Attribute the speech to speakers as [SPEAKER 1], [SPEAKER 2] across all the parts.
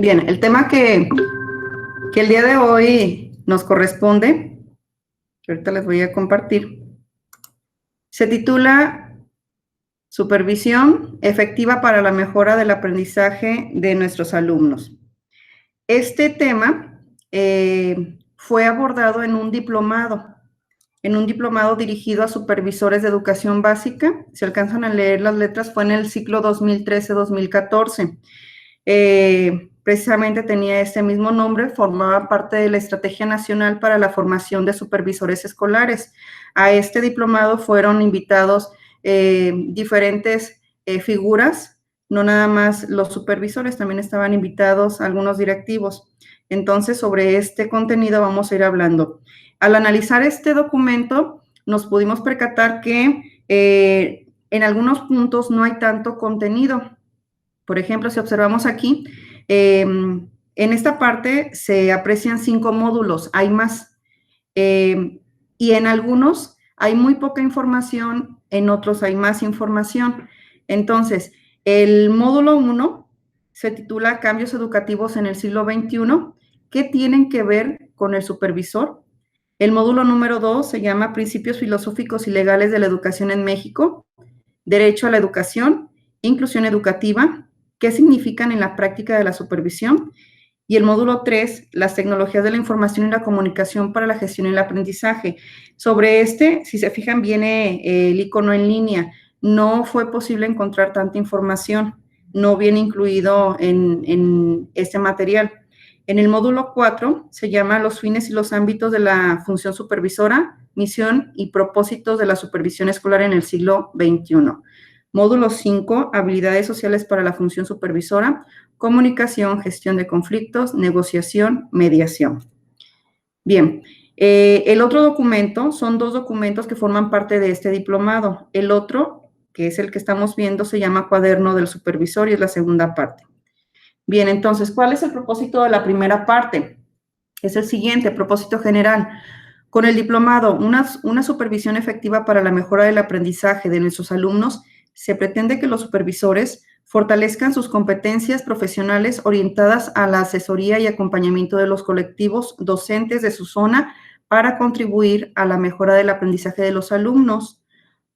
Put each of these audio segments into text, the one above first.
[SPEAKER 1] Bien, el tema que el día de hoy nos corresponde, que ahorita les voy a compartir, se titula Supervisión efectiva para la mejora del aprendizaje de nuestros alumnos. Este tema fue abordado en un diplomado dirigido a supervisores de educación básica. Si alcanzan a leer las letras, fue en el ciclo 2013-2014. Precisamente tenía este mismo nombre, formaba parte de la Estrategia Nacional para la Formación de Supervisores Escolares. A este diplomado fueron invitados diferentes figuras, no nada más los supervisores, también estaban invitados algunos directivos. Entonces, sobre este contenido vamos a ir hablando. Al analizar este documento, nos pudimos percatar que en algunos puntos no hay tanto contenido. Por ejemplo, si observamos aquí, en esta parte se aprecian 5 módulos, hay más. Y en algunos hay muy poca información, en otros hay más información. Entonces, el módulo 1 se titula Cambios educativos en el siglo XXI. ¿Qué tienen que ver con el supervisor? El módulo número 2 se llama Principios filosóficos y legales de la educación en México, Derecho a la educación, Inclusión educativa, ¿qué significan en la práctica de la supervisión? Y el módulo 3, las tecnologías de la información y la comunicación para la gestión y el aprendizaje. Sobre este, si se fijan, viene el icono en línea. No fue posible encontrar tanta información, no viene incluido en este material. En el módulo 4 se llama Los fines y los ámbitos de la función supervisora, misión y propósitos de la supervisión escolar en el siglo XXI. Módulo 5, habilidades sociales para la función supervisora, comunicación, gestión de conflictos, negociación, mediación. Bien, el otro documento, son 2 documentos que forman parte de este diplomado. El otro, que es el que estamos viendo, se llama Cuaderno del Supervisor y es la segunda parte. Bien, entonces, ¿cuál es el propósito de la primera parte? Es el siguiente, propósito general. Con el diplomado, una supervisión efectiva para la mejora del aprendizaje de nuestros alumnos, se pretende que los supervisores fortalezcan sus competencias profesionales orientadas a la asesoría y acompañamiento de los colectivos docentes de su zona para contribuir a la mejora del aprendizaje de los alumnos.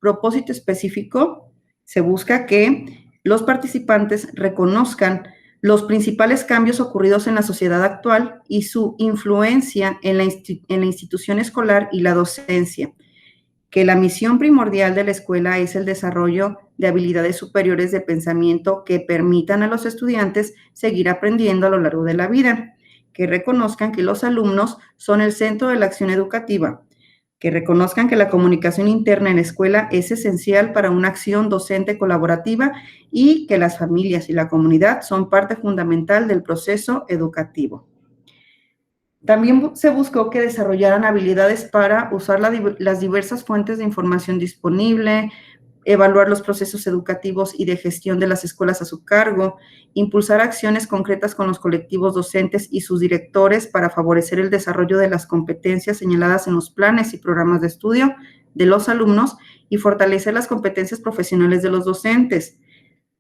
[SPEAKER 1] Propósito específico, se busca que los participantes reconozcan los principales cambios ocurridos en la sociedad actual y su influencia en la institución escolar y la docencia, que la misión primordial de la escuela es el desarrollo de habilidades superiores de pensamiento que permitan a los estudiantes seguir aprendiendo a lo largo de la vida, que reconozcan que los alumnos son el centro de la acción educativa, que reconozcan que la comunicación interna en la escuela es esencial para una acción docente colaborativa y que las familias y la comunidad son parte fundamental del proceso educativo. También se buscó que desarrollaran habilidades para usar las diversas fuentes de información disponible, evaluar los procesos educativos y de gestión de las escuelas a su cargo, impulsar acciones concretas con los colectivos docentes y sus directores para favorecer el desarrollo de las competencias señaladas en los planes y programas de estudio de los alumnos y fortalecer las competencias profesionales de los docentes.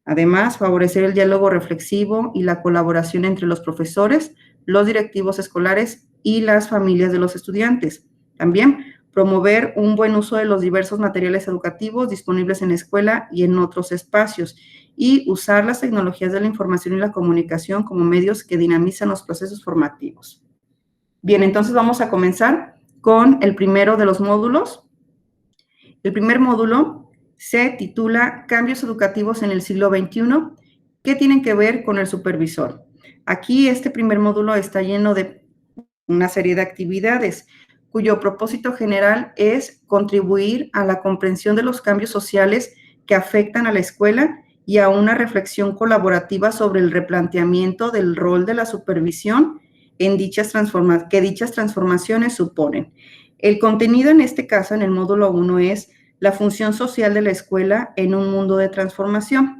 [SPEAKER 1] Además, favorecer el diálogo reflexivo y la colaboración entre los profesores, los directivos escolares y las familias de los estudiantes. También promover un buen uso de los diversos materiales educativos disponibles en la escuela y en otros espacios y usar las tecnologías de la información y la comunicación como medios que dinamizan los procesos formativos. Bien, entonces vamos a comenzar con el primero de los módulos. El primer módulo se titula Cambios educativos en el siglo XXI, ¿qué tienen que ver con el supervisor? Aquí este primer módulo está lleno de una serie de actividades cuyo propósito general es contribuir a la comprensión de los cambios sociales que afectan a la escuela y a una reflexión colaborativa sobre el replanteamiento del rol de la supervisión en que dichas transformaciones suponen. El contenido en este caso, en el módulo 1, es la función social de la escuela en un mundo de transformación.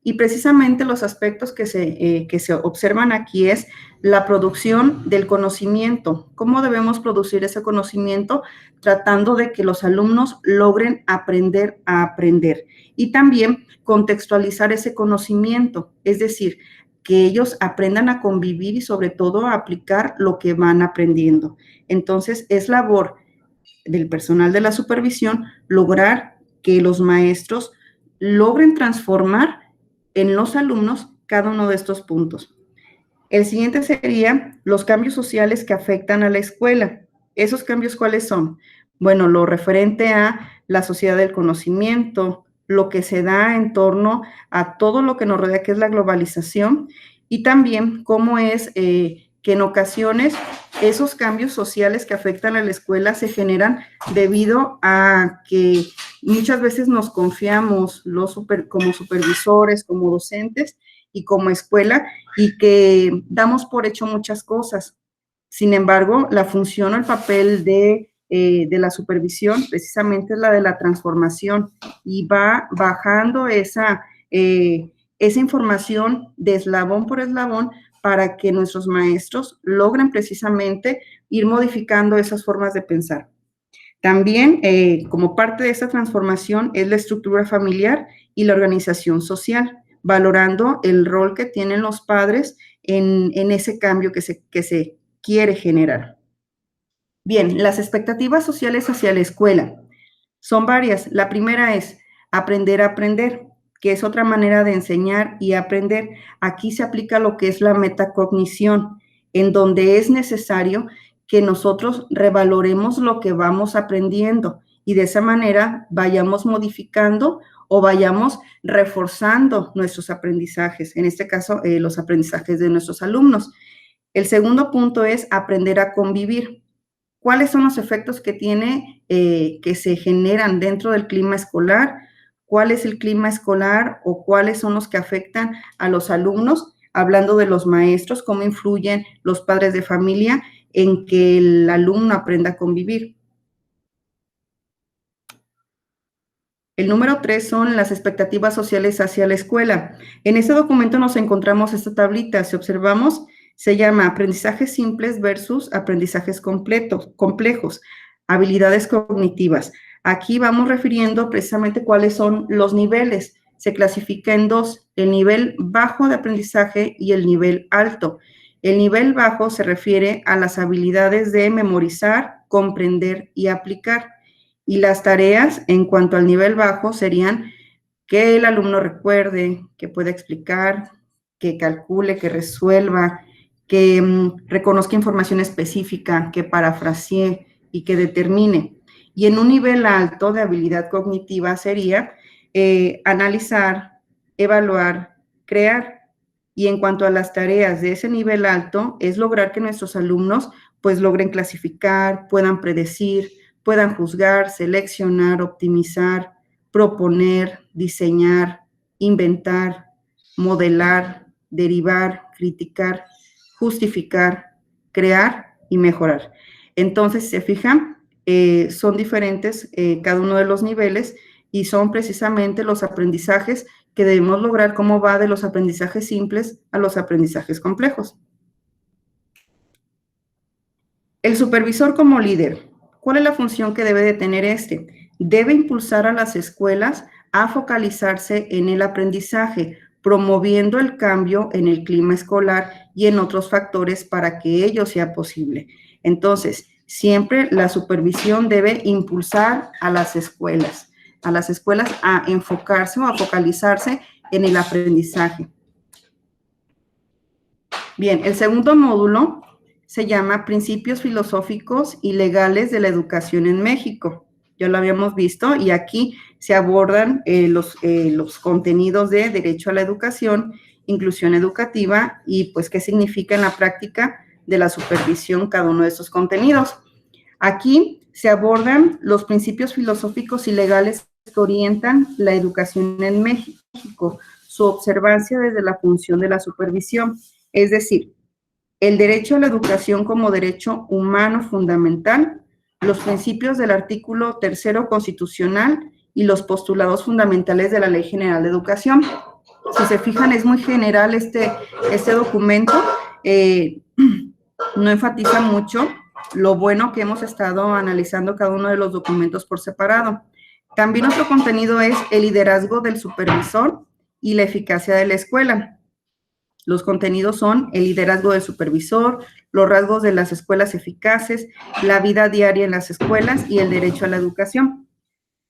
[SPEAKER 1] Y precisamente los aspectos que se observan aquí es la producción del conocimiento. ¿Cómo debemos producir ese conocimiento? Tratando de que los alumnos logren aprender a aprender. Y también contextualizar ese conocimiento, es decir, que ellos aprendan a convivir y sobre todo a aplicar lo que van aprendiendo. Entonces, es labor del personal de la supervisión lograr que los maestros logren transformar en los alumnos cada uno de estos puntos. El siguiente sería los cambios sociales que afectan a la escuela. ¿Esos cambios cuáles son? Bueno, lo referente a la sociedad del conocimiento, lo que se da en torno a todo lo que nos rodea, que es la globalización, y también cómo es que en ocasiones esos cambios sociales que afectan a la escuela se generan debido a que muchas veces nos confiamos como supervisores, como docentes y como escuela, y que damos por hecho muchas cosas. Sin embargo, la función o el papel de la supervisión precisamente es la de la transformación y va bajando esa información de eslabón por eslabón para que nuestros maestros logren precisamente ir modificando esas formas de pensar. También, como parte de esta transformación, es la estructura familiar y la organización social, valorando el rol que tienen los padres en ese cambio que se quiere generar. Bien, las expectativas sociales hacia la escuela son varias. La primera es aprender a aprender, que es otra manera de enseñar y aprender. Aquí se aplica lo que es la metacognición, en donde es necesario que nosotros revaloremos lo que vamos aprendiendo y de esa manera vayamos modificando o vayamos reforzando nuestros aprendizajes, en este caso, los aprendizajes de nuestros alumnos. El segundo punto es aprender a convivir. ¿Cuáles son los efectos que tiene, que se generan dentro del clima escolar? ¿Cuál es el clima escolar o cuáles son los que afectan a los alumnos? Hablando de los maestros, cómo influyen los padres de familia en que el alumno aprenda a convivir. El número 3 son las expectativas sociales hacia la escuela. En este documento nos encontramos esta tablita. Si observamos, se llama aprendizajes simples versus aprendizajes complejos, habilidades cognitivas. Aquí vamos refiriendo precisamente cuáles son los niveles. Se clasifica en dos, el nivel bajo de aprendizaje y el nivel alto. El nivel bajo se refiere a las habilidades de memorizar, comprender y aplicar. Y las tareas en cuanto al nivel bajo serían que el alumno recuerde, que pueda explicar, que calcule, que resuelva, que reconozca información específica, que parafrasee y que determine. Y en un nivel alto de habilidad cognitiva sería analizar, evaluar, crear. Y en cuanto a las tareas de ese nivel alto, es lograr que nuestros alumnos pues logren clasificar, puedan predecir, puedan juzgar, seleccionar, optimizar, proponer, diseñar, inventar, modelar, derivar, criticar, justificar, crear y mejorar. Entonces, si se fijan, son diferentes cada uno de los niveles y son precisamente los aprendizajes que debemos lograr, cómo va de los aprendizajes simples a los aprendizajes complejos. El supervisor como líder. ¿Cuál es la función que debe de tener este? Debe impulsar a las escuelas a focalizarse en el aprendizaje, promoviendo el cambio en el clima escolar y en otros factores para que ello sea posible. Entonces, siempre la supervisión debe impulsar a las escuelas a enfocarse o a focalizarse en el aprendizaje. Bien, el segundo módulo se llama Principios Filosóficos y Legales de la Educación en México. Ya lo habíamos visto y aquí se abordan los contenidos de derecho a la educación, inclusión educativa y pues qué significa en la práctica de la supervisión cada uno de estos contenidos. Aquí se abordan los principios filosóficos y legales que orientan la educación en México, su observancia desde la función de la supervisión, es decir, el derecho a la educación como derecho humano fundamental, los principios del artículo 3 constitucional y los postulados fundamentales de la Ley General de Educación. Si se fijan, es muy general este documento, no enfatiza mucho lo bueno que hemos estado analizando cada uno de los documentos por separado. También otro contenido es el liderazgo del supervisor y la eficacia de la escuela. Los contenidos son el liderazgo del supervisor, los rasgos de las escuelas eficaces, la vida diaria en las escuelas y el derecho a la educación.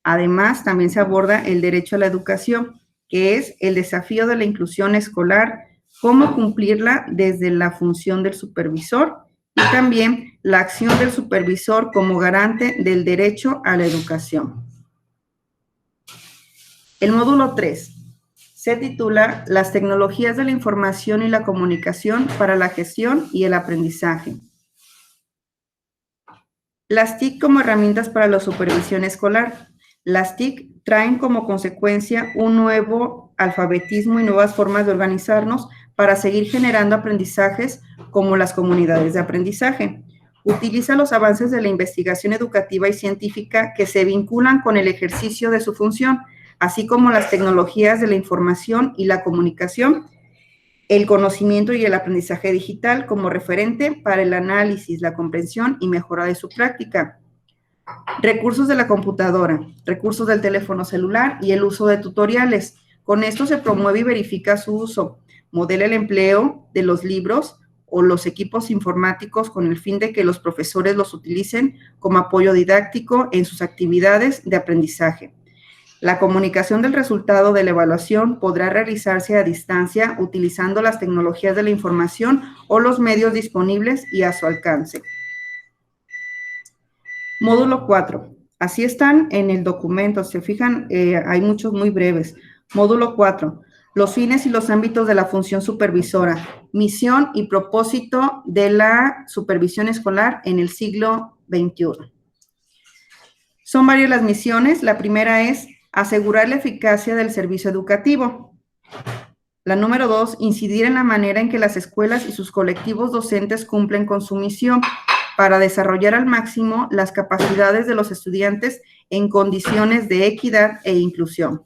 [SPEAKER 1] Además, también se aborda el derecho a la educación, que es el desafío de la inclusión escolar, cómo cumplirla desde la función del supervisor y también la acción del supervisor como garante del derecho a la educación. El módulo 3 se titula Las tecnologías de la información y la comunicación para la gestión y el aprendizaje. Las TIC como herramientas para la supervisión escolar. Las TIC traen como consecuencia un nuevo alfabetismo y nuevas formas de organizarnos para seguir generando aprendizajes como las comunidades de aprendizaje. Utiliza los avances de la investigación educativa y científica que se vinculan con el ejercicio de su función, así como las tecnologías de la información y la comunicación, el conocimiento y el aprendizaje digital como referente para el análisis, la comprensión y mejora de su práctica. Recursos de la computadora, recursos del teléfono celular y el uso de tutoriales. Con esto se promueve y verifica su uso. Modela el empleo de los libros o los equipos informáticos con el fin de que los profesores los utilicen como apoyo didáctico en sus actividades de aprendizaje. La comunicación del resultado de la evaluación podrá realizarse a distancia utilizando las tecnologías de la información o los medios disponibles y a su alcance. Módulo 4. Así están en el documento. Se fijan, hay muchos muy breves. Módulo 4. Los fines y los ámbitos de la función supervisora. Misión y propósito de la supervisión escolar en el siglo XXI. Son varias las misiones. La primera es asegurar la eficacia del servicio educativo. La número 2, incidir en la manera en que las escuelas y sus colectivos docentes cumplen con su misión para desarrollar al máximo las capacidades de los estudiantes en condiciones de equidad e inclusión.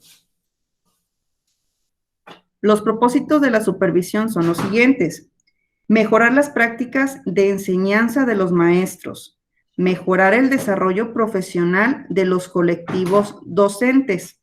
[SPEAKER 1] Los propósitos de la supervisión son los siguientes: mejorar las prácticas de enseñanza de los maestros, mejorar el desarrollo profesional de los colectivos docentes,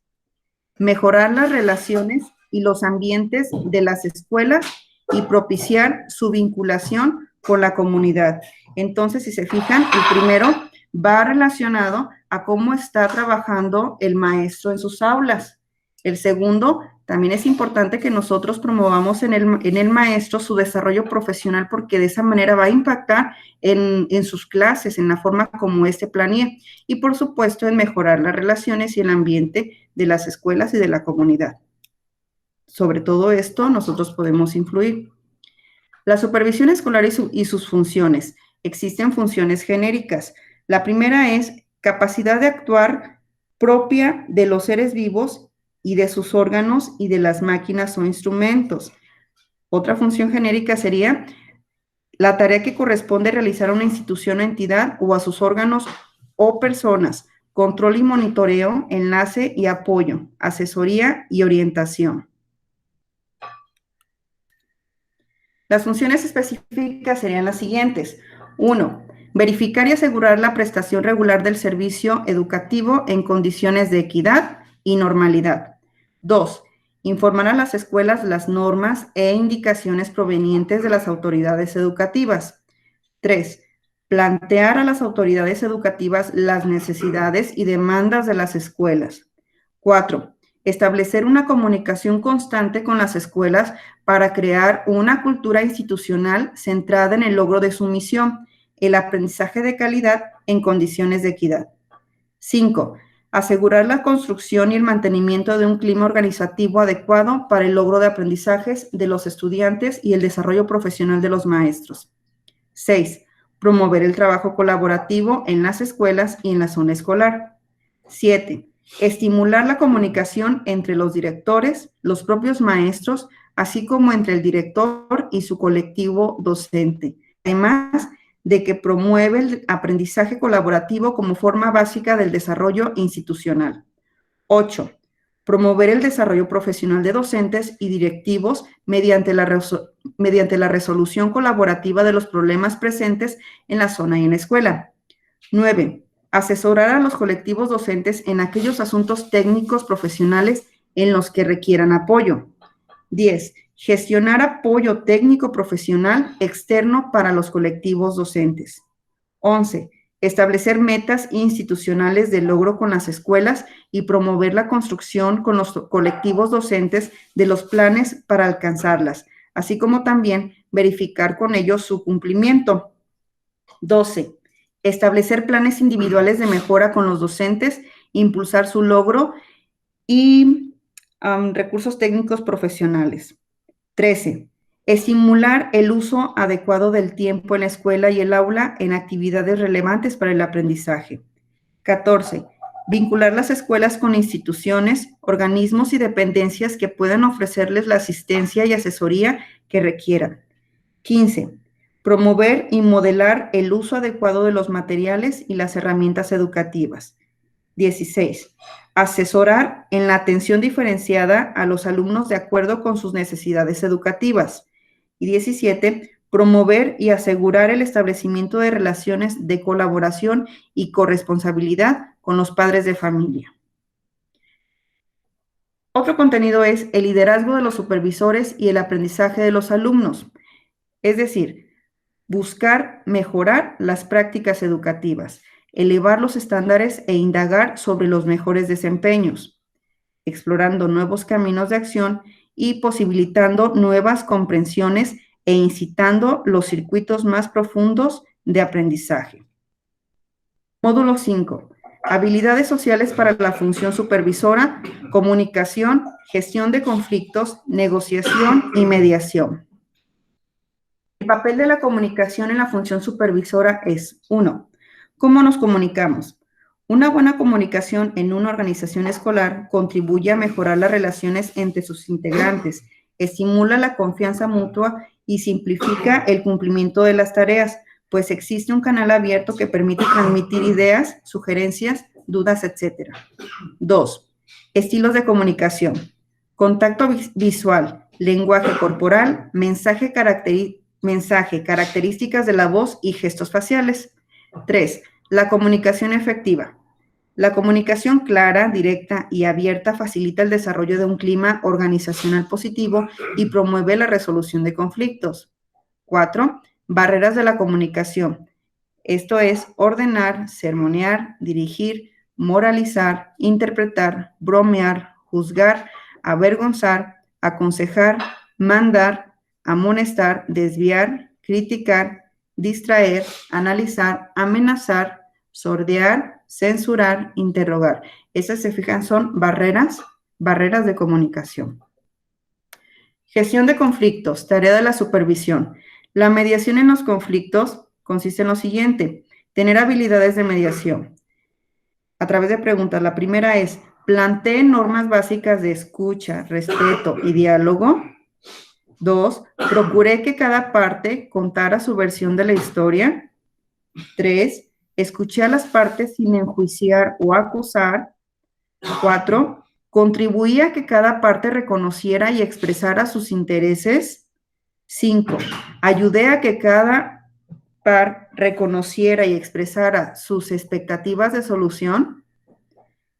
[SPEAKER 1] mejorar las relaciones y los ambientes de las escuelas y propiciar su vinculación con la comunidad. Entonces, si se fijan, el primero va relacionado a cómo está trabajando el maestro en sus aulas. El segundo, también es importante que nosotros promovamos en el maestro su desarrollo profesional, porque de esa manera va a impactar en sus clases, en la forma como planee. Y, por supuesto, en mejorar las relaciones y el ambiente de las escuelas y de la comunidad. Sobre todo esto, nosotros podemos influir. La supervisión escolar y sus funciones. Existen funciones genéricas. La primera es capacidad de actuar propia de los seres vivos y de sus órganos y de las máquinas o instrumentos. Otra función genérica sería la tarea que corresponde realizar a una institución o entidad o a sus órganos o personas: control y monitoreo, enlace y apoyo, asesoría y orientación. Las funciones específicas serían las siguientes. 1. Verificar y asegurar la prestación regular del servicio educativo en condiciones de equidad y normalidad. 2. Informar a las escuelas las normas e indicaciones provenientes de las autoridades educativas. 3. Plantear a las autoridades educativas las necesidades y demandas de las escuelas. 4. Establecer una comunicación constante con las escuelas para crear una cultura institucional centrada en el logro de su misión, el aprendizaje de calidad en condiciones de equidad. 5. Asegurar la construcción y el mantenimiento de un clima organizativo adecuado para el logro de aprendizajes de los estudiantes y el desarrollo profesional de los maestros. 6. Promover el trabajo colaborativo en las escuelas y en la zona escolar. 7. Estimular la comunicación entre los directores, los propios maestros, así como entre el director y su colectivo docente. Además de que promueve el aprendizaje colaborativo como forma básica del desarrollo institucional. 8. Promover el desarrollo profesional de docentes y directivos mediante la resolución colaborativa de los problemas presentes en la zona y en la escuela. 9. Asesorar a los colectivos docentes en aquellos asuntos técnicos profesionales en los que requieran apoyo. 10. Gestionar apoyo técnico profesional externo para los colectivos docentes. 11. Establecer metas institucionales de logro con las escuelas y promover la construcción con los colectivos docentes de los planes para alcanzarlas, así como también verificar con ellos su cumplimiento. 12. Establecer planes individuales de mejora con los docentes, impulsar su logro y recursos técnicos profesionales. 13. Estimular el uso adecuado del tiempo en la escuela y el aula en actividades relevantes para el aprendizaje. 14. Vincular las escuelas con instituciones, organismos y dependencias que puedan ofrecerles la asistencia y asesoría que requieran. 15. Promover y modelar el uso adecuado de los materiales y las herramientas educativas. 16. Asesorar en la atención diferenciada a los alumnos de acuerdo con sus necesidades educativas. Y 17. Promover y asegurar el establecimiento de relaciones de colaboración y corresponsabilidad con los padres de familia. Otro contenido es el liderazgo de los supervisores y el aprendizaje de los alumnos. Es decir, buscar mejorar las prácticas educativas, elevar los estándares e indagar sobre los mejores desempeños, explorando nuevos caminos de acción y posibilitando nuevas comprensiones e incitando los circuitos más profundos de aprendizaje. Módulo 5. Habilidades sociales para la función supervisora, comunicación, gestión de conflictos, negociación y mediación. El papel de la comunicación en la función supervisora es 1. ¿Cómo nos comunicamos? Una buena comunicación en una organización escolar contribuye a mejorar las relaciones entre sus integrantes, estimula la confianza mutua y simplifica el cumplimiento de las tareas, pues existe un canal abierto que permite transmitir ideas, sugerencias, dudas, etc. 2. Estilos de comunicación. Contacto visual, lenguaje corporal, mensaje, características de la voz y gestos faciales. 3. La comunicación efectiva. La comunicación clara, directa y abierta facilita el desarrollo de un clima organizacional positivo y promueve la resolución de conflictos. 4. Barreras de la comunicación. Esto es ordenar, sermonear, dirigir, moralizar, interpretar, bromear, juzgar, avergonzar, aconsejar, mandar, amonestar, desviar, criticar, distraer, analizar, amenazar, sordear, censurar, interrogar. Esas, se fijan, son barreras de comunicación. Gestión de conflictos, tarea de la supervisión. La mediación en los conflictos consiste en lo siguiente: tener habilidades de mediación a través de preguntas. La primera es: plantee normas básicas de escucha, respeto y diálogo. 2. Procuré que cada parte contara su versión de la historia. 3. Escuché a las partes sin enjuiciar o acusar. 4. Contribuí a que cada parte reconociera y expresara sus intereses. 5. Ayudé a que cada par reconociera y expresara sus expectativas de solución.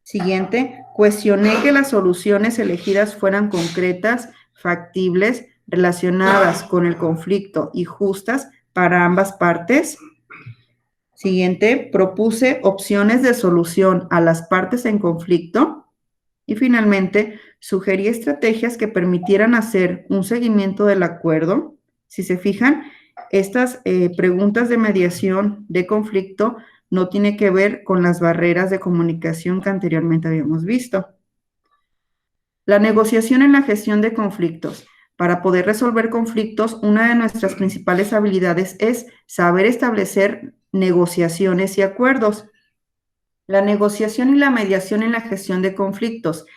[SPEAKER 1] Siguiente, cuestioné que las soluciones elegidas fueran concretas, factibles, relacionadas con el conflicto y justas para ambas partes. Siguiente, propuse opciones de solución a las partes en conflicto. Y finalmente, sugerí estrategias que permitieran hacer un seguimiento del acuerdo. Si se fijan, estas preguntas de mediación de conflicto no tienen que ver con las barreras de comunicación que anteriormente habíamos visto. La negociación en la gestión de conflictos. Para poder resolver conflictos, una de nuestras principales habilidades es saber establecer negociaciones y acuerdos. La negociación y la mediación en la gestión de conflictos.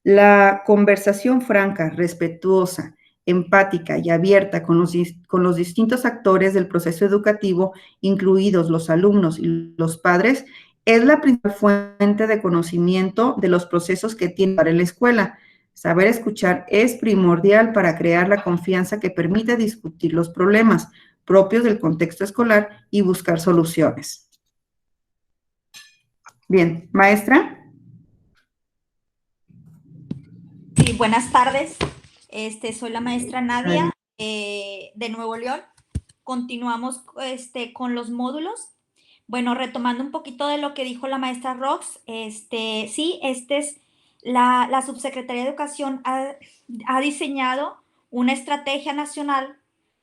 [SPEAKER 1] La conversación franca, respetuosa, empática y abierta con los distintos actores del proceso educativo, incluidos los alumnos y los padres, es la principal fuente de conocimiento de los procesos que tiene para la escuela. Saber escuchar es primordial para crear la confianza que permite discutir los problemas propios del contexto escolar y buscar soluciones. Bien, maestra.
[SPEAKER 2] Sí, buenas tardes. Soy la maestra Nadia de Nuevo León. Continuamos con los módulos. Bueno, retomando un poquito de lo que dijo la maestra Rox, sí, es la Subsecretaría de Educación ha diseñado una estrategia nacional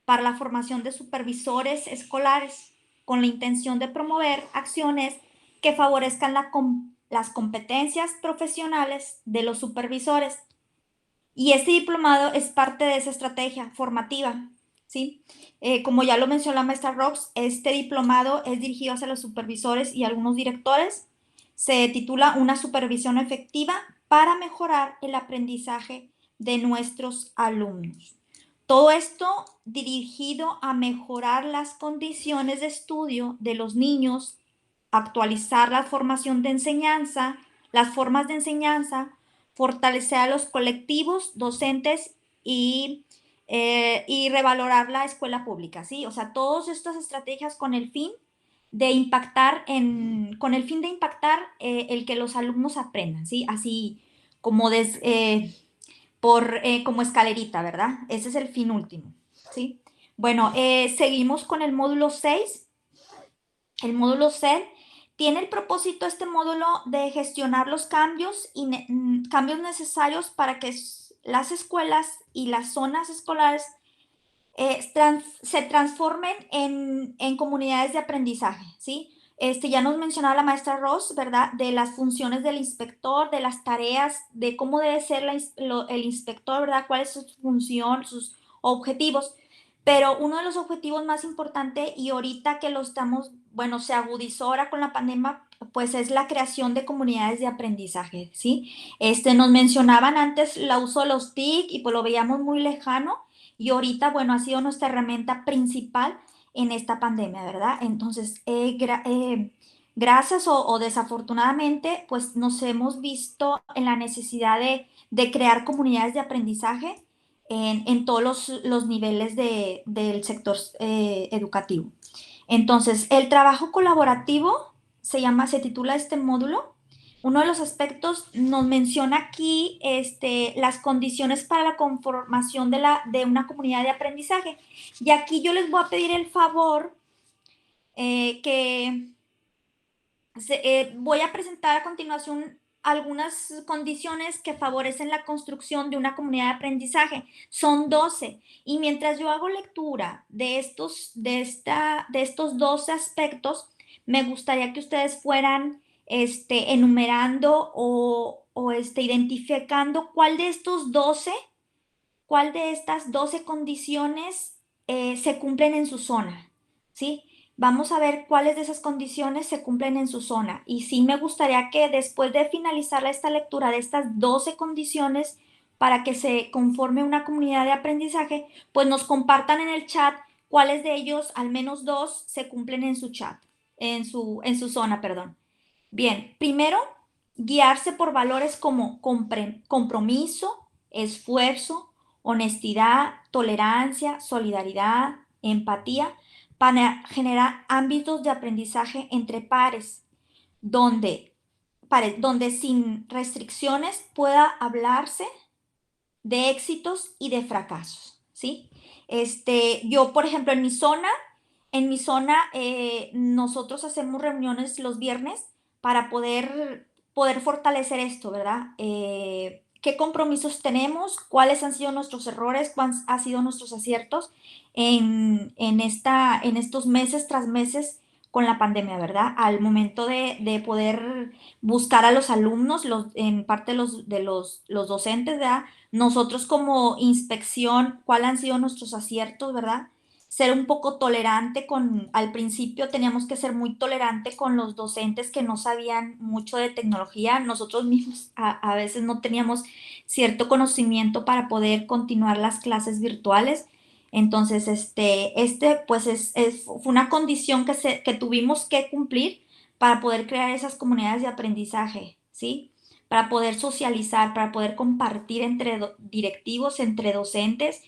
[SPEAKER 2] para la formación de supervisores escolares con la intención de promover acciones que favorezcan las competencias profesionales de los supervisores. Y este diplomado es parte de esa estrategia formativa, ¿sí? Como ya lo mencionó la maestra Rox, este diplomado es dirigido hacia los supervisores y algunos directores. Se titula Una supervisión efectiva para mejorar el aprendizaje de nuestros alumnos. Todo esto dirigido a mejorar las condiciones de estudio de los niños, actualizar la formación de enseñanza, las formas de enseñanza, fortalecer a los colectivos docentes y revalorar la escuela pública, ¿sí? O sea, todas estas estrategias con el fin de impactar el que los alumnos aprendan, ¿sí? Así como como escalerita, ¿verdad? Ese es el fin último, ¿sí? Bueno, seguimos con el módulo 6. El módulo 6 tiene el propósito, este módulo, de gestionar los cambios necesarios para que las escuelas y las zonas escolares se transformen en comunidades de aprendizaje, ¿sí? Ya nos mencionaba la maestra Ross, ¿verdad? De las funciones del inspector, de las tareas, de cómo debe ser el inspector, ¿verdad? ¿Cuál es su función, sus objetivos? Pero uno de los objetivos más importantes, y ahorita que lo estamos, bueno, se agudizó ahora con la pandemia, pues es la creación de comunidades de aprendizaje, ¿sí? Nos mencionaban antes el uso de los TIC y pues lo veíamos muy lejano, y ahorita, bueno, ha sido nuestra herramienta principal en esta pandemia, ¿verdad? Entonces, gracias o desafortunadamente, pues nos hemos visto en la necesidad de crear comunidades de aprendizaje en todos los niveles del sector educativo. Entonces, el trabajo colaborativo se titula este módulo. Uno de los aspectos nos menciona aquí las condiciones para la conformación de una comunidad de aprendizaje. Y aquí yo les voy a pedir el favor voy a presentar a continuación algunas condiciones que favorecen la construcción de una comunidad de aprendizaje. Son 12. Y mientras yo hago lectura de estos 12 aspectos, me gustaría que ustedes fueran enumerando o identificando cuál de estas 12 condiciones se cumplen en su zona, ¿sí? Vamos a ver cuáles de esas condiciones se cumplen en su zona. Y sí me gustaría que después de finalizar esta lectura de estas 12 condiciones para que se conforme una comunidad de aprendizaje, pues nos compartan en el chat cuáles de ellos, al menos 2, se cumplen en su chat, en su zona, perdón. Bien, primero, guiarse por valores como compromiso, esfuerzo, honestidad, tolerancia, solidaridad, empatía, para generar ámbitos de aprendizaje entre pares, donde sin restricciones pueda hablarse de éxitos y de fracasos, ¿sí? Yo, por ejemplo, en mi zona nosotros hacemos reuniones los viernes para poder fortalecer esto, ¿verdad? ¿Qué compromisos tenemos? ¿Cuáles han sido nuestros errores? ¿Cuáles han sido nuestros aciertos en estos meses tras meses con la pandemia, ¿verdad? Al momento de poder buscar a los alumnos, en parte los docentes, ¿verdad? Nosotros como inspección, ¿cuáles han sido nuestros aciertos, ¿verdad? Ser un poco tolerante al principio teníamos que ser muy tolerante con los docentes que no sabían mucho de tecnología. Nosotros mismos a veces no teníamos cierto conocimiento para poder continuar las clases virtuales. Entonces, pues fue una condición que tuvimos que cumplir para poder crear esas comunidades de aprendizaje, ¿sí? Para poder socializar, para poder compartir entre directivos, entre docentes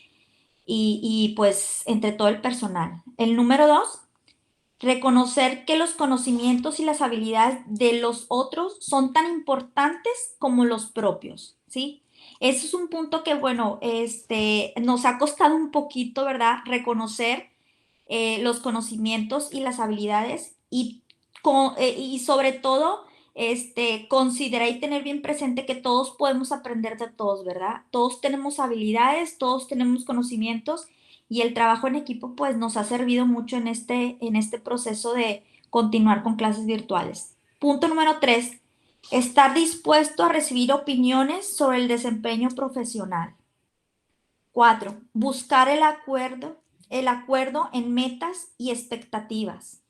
[SPEAKER 2] pues entre todo el personal. El número 2, reconocer que los conocimientos y las habilidades de los otros son tan importantes como los propios, ¿sí? Ese es un punto que, bueno, nos ha costado un poquito, ¿verdad? Reconocer los conocimientos y las habilidades y sobre todo, considerar y tener bien presente que todos podemos aprender de todos, ¿verdad? Todos tenemos habilidades, todos tenemos conocimientos y el trabajo en equipo pues nos ha servido mucho en este proceso de continuar con clases virtuales. Punto número 3, estar dispuesto a recibir opiniones sobre el desempeño profesional. 4, buscar el acuerdo en metas y expectativas.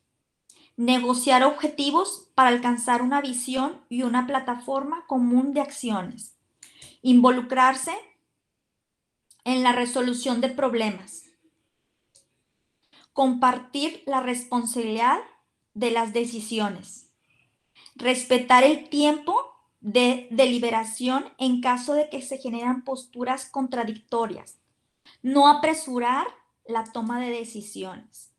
[SPEAKER 2] Negociar objetivos para alcanzar una visión y una plataforma común de acciones. Involucrarse en la resolución de problemas. Compartir la responsabilidad de las decisiones. Respetar el tiempo de deliberación en caso de que se generan posturas contradictorias. No apresurar la toma de decisiones.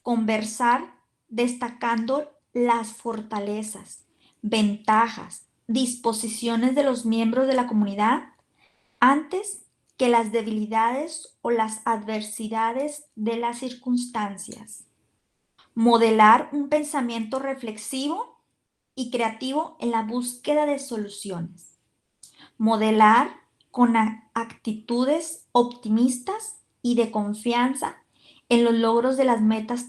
[SPEAKER 2] Conversar destacando las fortalezas, ventajas, disposiciones de los miembros de la comunidad antes que las debilidades o las adversidades de las circunstancias. Modelar un pensamiento reflexivo y creativo en la búsqueda de soluciones. Modelar con actitudes optimistas y de confianza en los logros de las metas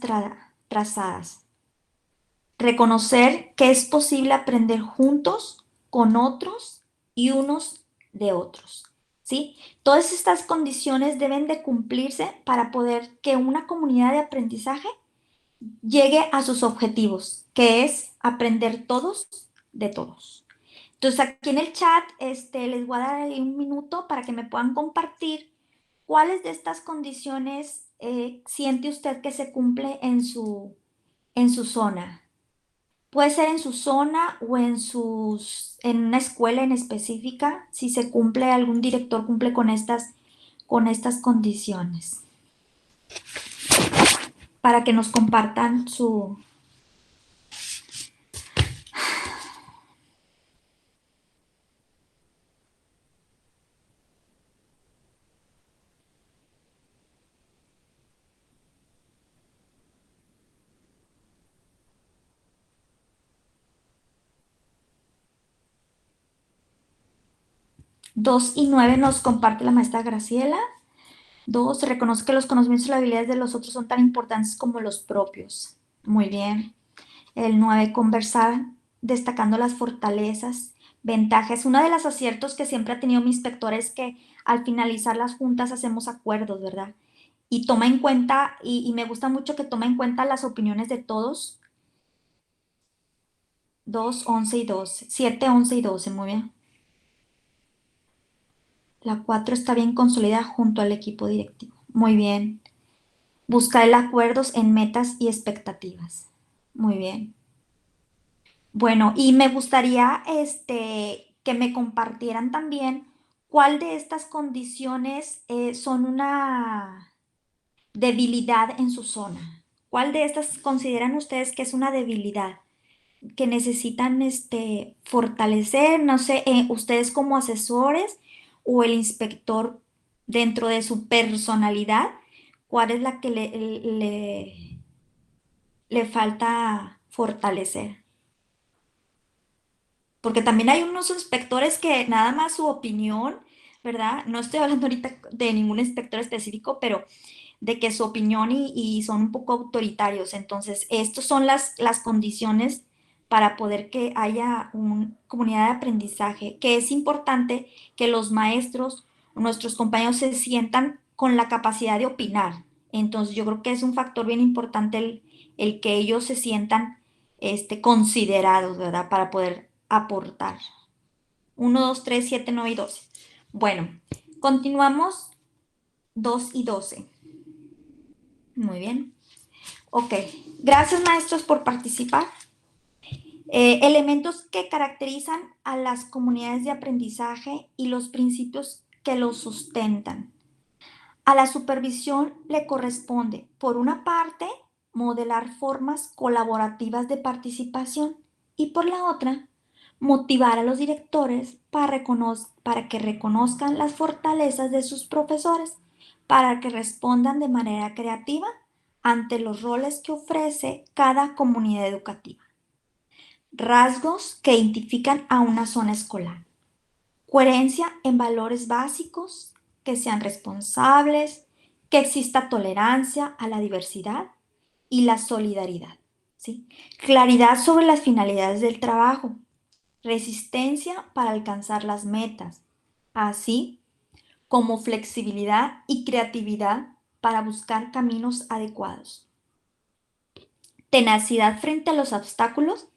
[SPEAKER 2] trazadas. Reconocer que es posible aprender juntos con otros y unos de otros. ¿Sí? Todas estas condiciones deben de cumplirse para poder que una comunidad de aprendizaje llegue a sus objetivos, que es aprender todos de todos. Entonces aquí en el chat les voy a dar ahí un minuto para que me puedan compartir cuáles de estas condiciones siente usted que se cumple en su zona. Puede ser en su zona o en una escuela en específica, si se cumple, algún director cumple con estas condiciones. Para que nos compartan su... Dos y 9 nos comparte la maestra Graciela. 2, reconoce que los conocimientos y las habilidades de los otros son tan importantes como los propios. Muy bien. El 9, conversar destacando las fortalezas, ventajas. Uno de los aciertos que siempre ha tenido mi inspector es que al finalizar las juntas hacemos acuerdos, ¿verdad? Y toma en cuenta, y me gusta mucho que toma en cuenta las opiniones de todos. 2, 11 y 12. 7, 11 y 12, muy bien. La 4 está bien consolidada junto al equipo directivo. Muy bien. Buscar el acuerdos en metas y expectativas. Muy bien. Bueno, y me gustaría que me compartieran también cuál de estas condiciones son una debilidad en su zona. ¿Cuál de estas consideran ustedes que es una debilidad que necesitan fortalecer? No sé, ustedes como asesores o el inspector dentro de su personalidad, ¿cuál es la que le falta fortalecer? Porque también hay unos inspectores que nada más su opinión, ¿verdad? No estoy hablando ahorita de ningún inspector específico, pero de que su opinión y son un poco autoritarios. Entonces, estas son las condiciones para poder que haya una comunidad de aprendizaje, que es importante que los maestros, nuestros compañeros se sientan con la capacidad de opinar. Entonces, yo creo que es un factor bien importante el que ellos se sientan considerados, ¿verdad? Para poder aportar. 1, 2, 3, 7, 9 y 12. Bueno, continuamos 2 y 12. Muy bien. Ok. Gracias, maestros, por participar. Elementos que caracterizan a las comunidades de aprendizaje y los principios que los sustentan. A la supervisión le corresponde, por una parte, modelar formas colaborativas de participación y por la otra, Motivar a los directores para que reconozcan las fortalezas de sus profesores, para que respondan de manera creativa ante los roles que ofrece cada comunidad educativa. Rasgos que identifican a una zona escolar. Coherencia en valores básicos, que sean responsables, que exista tolerancia a la diversidad y la solidaridad, ¿sí? Claridad sobre las finalidades del trabajo, resistencia para alcanzar las metas, así como flexibilidad y creatividad para buscar caminos adecuados. Tenacidad frente a los obstáculos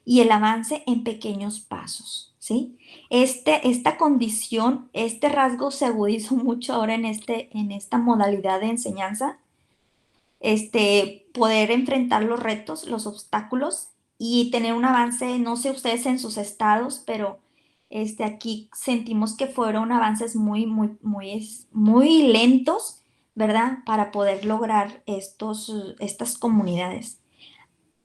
[SPEAKER 2] y el avance en pequeños pasos, ¿sí? Esta condición, este rasgo se agudizó mucho ahora en esta modalidad de enseñanza, poder enfrentar los retos, los obstáculos y tener un avance, no sé ustedes en sus estados, pero aquí sentimos que fueron avances muy lentos, ¿verdad? Para poder lograr estas comunidades.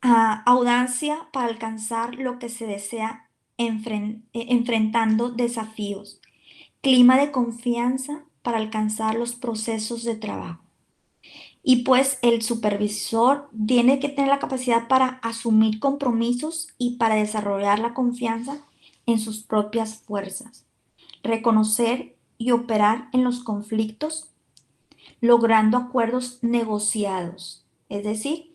[SPEAKER 2] Audacia para alcanzar lo que se desea enfrentando desafíos. Clima de confianza para alcanzar los procesos de trabajo. Y pues el supervisor tiene que tener la capacidad para asumir compromisos y para desarrollar la confianza en sus propias fuerzas. Reconocer y operar en los conflictos, logrando acuerdos negociados. Es decir,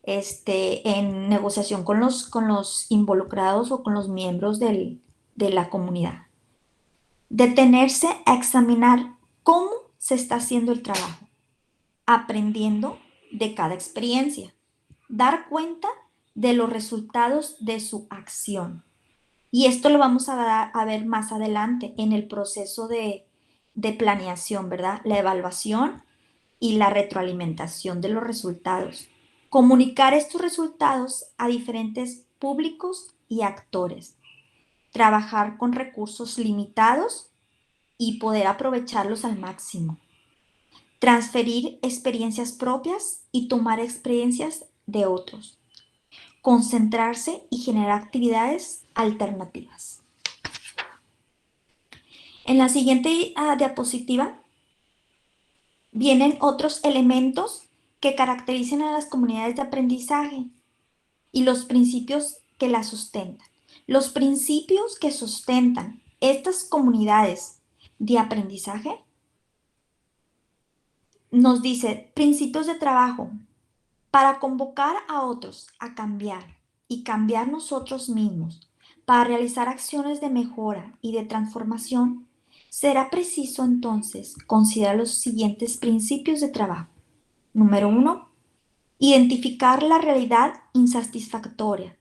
[SPEAKER 2] en negociación con los involucrados o con los miembros de la comunidad. Detenerse a examinar cómo se está haciendo el trabajo, aprendiendo de cada experiencia, dar cuenta de los resultados de su acción. Y esto lo vamos a ver más adelante en el proceso de planeación, ¿verdad? La evaluación y la retroalimentación de los resultados. Comunicar estos resultados a diferentes públicos y actores. Trabajar con recursos limitados y poder aprovecharlos al máximo. Transferir experiencias propias y tomar experiencias de otros. Concentrarse y generar actividades alternativas. En la siguiente diapositiva vienen otros elementos que caracterizan a las comunidades de aprendizaje y los principios que las sustentan. Los principios que sustentan estas comunidades de aprendizaje nos dice principios de trabajo para convocar a otros a cambiar y cambiar nosotros mismos, para realizar acciones de mejora y de transformación. Será preciso entonces considerar los siguientes principios de trabajo. Número 1, identificar la realidad insatisfactoria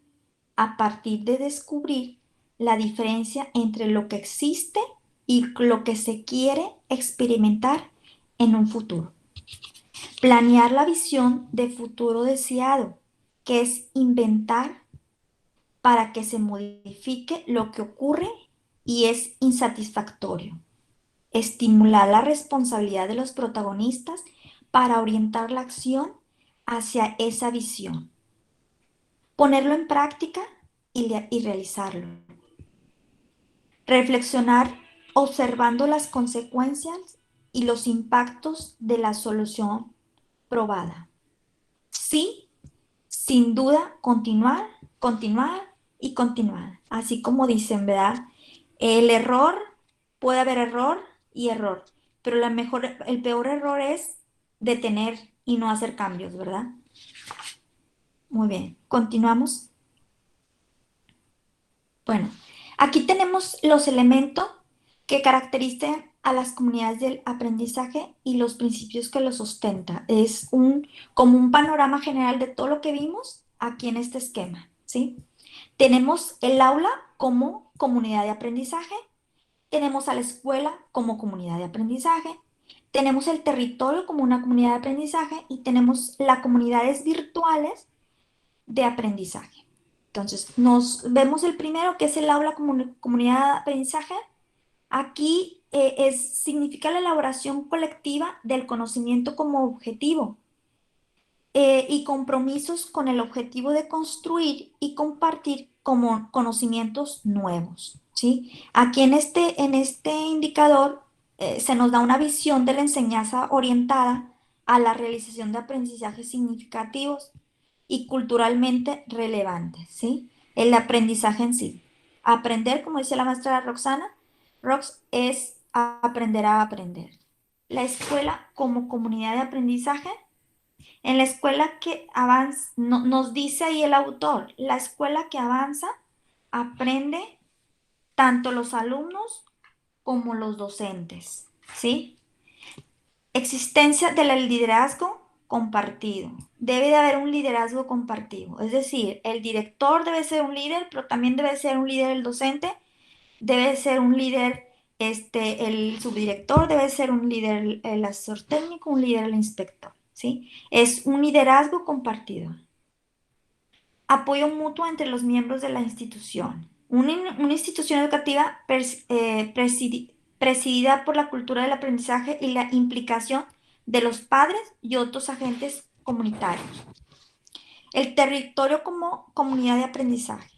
[SPEAKER 2] a partir de descubrir la diferencia entre lo que existe y lo que se quiere experimentar en un futuro. Planear la visión de futuro deseado, que es inventar para que se modifique lo que ocurre y es insatisfactorio. Estimular la responsabilidad de los protagonistas para orientar la acción hacia esa visión. Ponerlo en práctica y realizarlo. Reflexionar observando las consecuencias y los impactos de la solución probada. Sí, sin duda, continuar, continuar y continuar. Así como dicen, ¿verdad? El error, puede haber error y error, pero el peor error es detener y no hacer cambios, ¿verdad? Muy bien, continuamos. Bueno, aquí tenemos los elementos que caracterizan a las comunidades del aprendizaje y los principios que los sustentan. Es como un panorama general de todo lo que vimos aquí en este esquema, ¿sí? Tenemos el aula como comunidad de aprendizaje, tenemos a la escuela como comunidad de aprendizaje, tenemos el territorio como una comunidad de aprendizaje y tenemos las comunidades virtuales de aprendizaje. Entonces, nos vemos el primero, que es el aula como comunidad de aprendizaje. Aquí significa la elaboración colectiva del conocimiento como objetivo. y compromisos con el objetivo de construir y compartir como conocimientos nuevos, ¿sí? Aquí en este indicador se nos da una visión de la enseñanza orientada a la realización de aprendizajes significativos y culturalmente relevantes, ¿sí? El aprendizaje en sí. Aprender, como dice la maestra Roxana, Rox, es aprender a aprender. La escuela como comunidad de aprendizaje. En la escuela que avanza, nos dice ahí el autor, la escuela que avanza aprende tanto los alumnos como los docentes, ¿sí? Existencia del liderazgo compartido. Debe de haber un liderazgo compartido, es decir, el director debe ser un líder, pero también debe ser un líder el docente, debe ser un líder el subdirector, debe ser un líder el asesor técnico, un líder el inspector, ¿sí? Es un liderazgo compartido. Apoyo mutuo entre los miembros de la institución. Una institución educativa presidida por la cultura del aprendizaje y la implicación de los padres y otros agentes comunitarios. El territorio como comunidad de aprendizaje.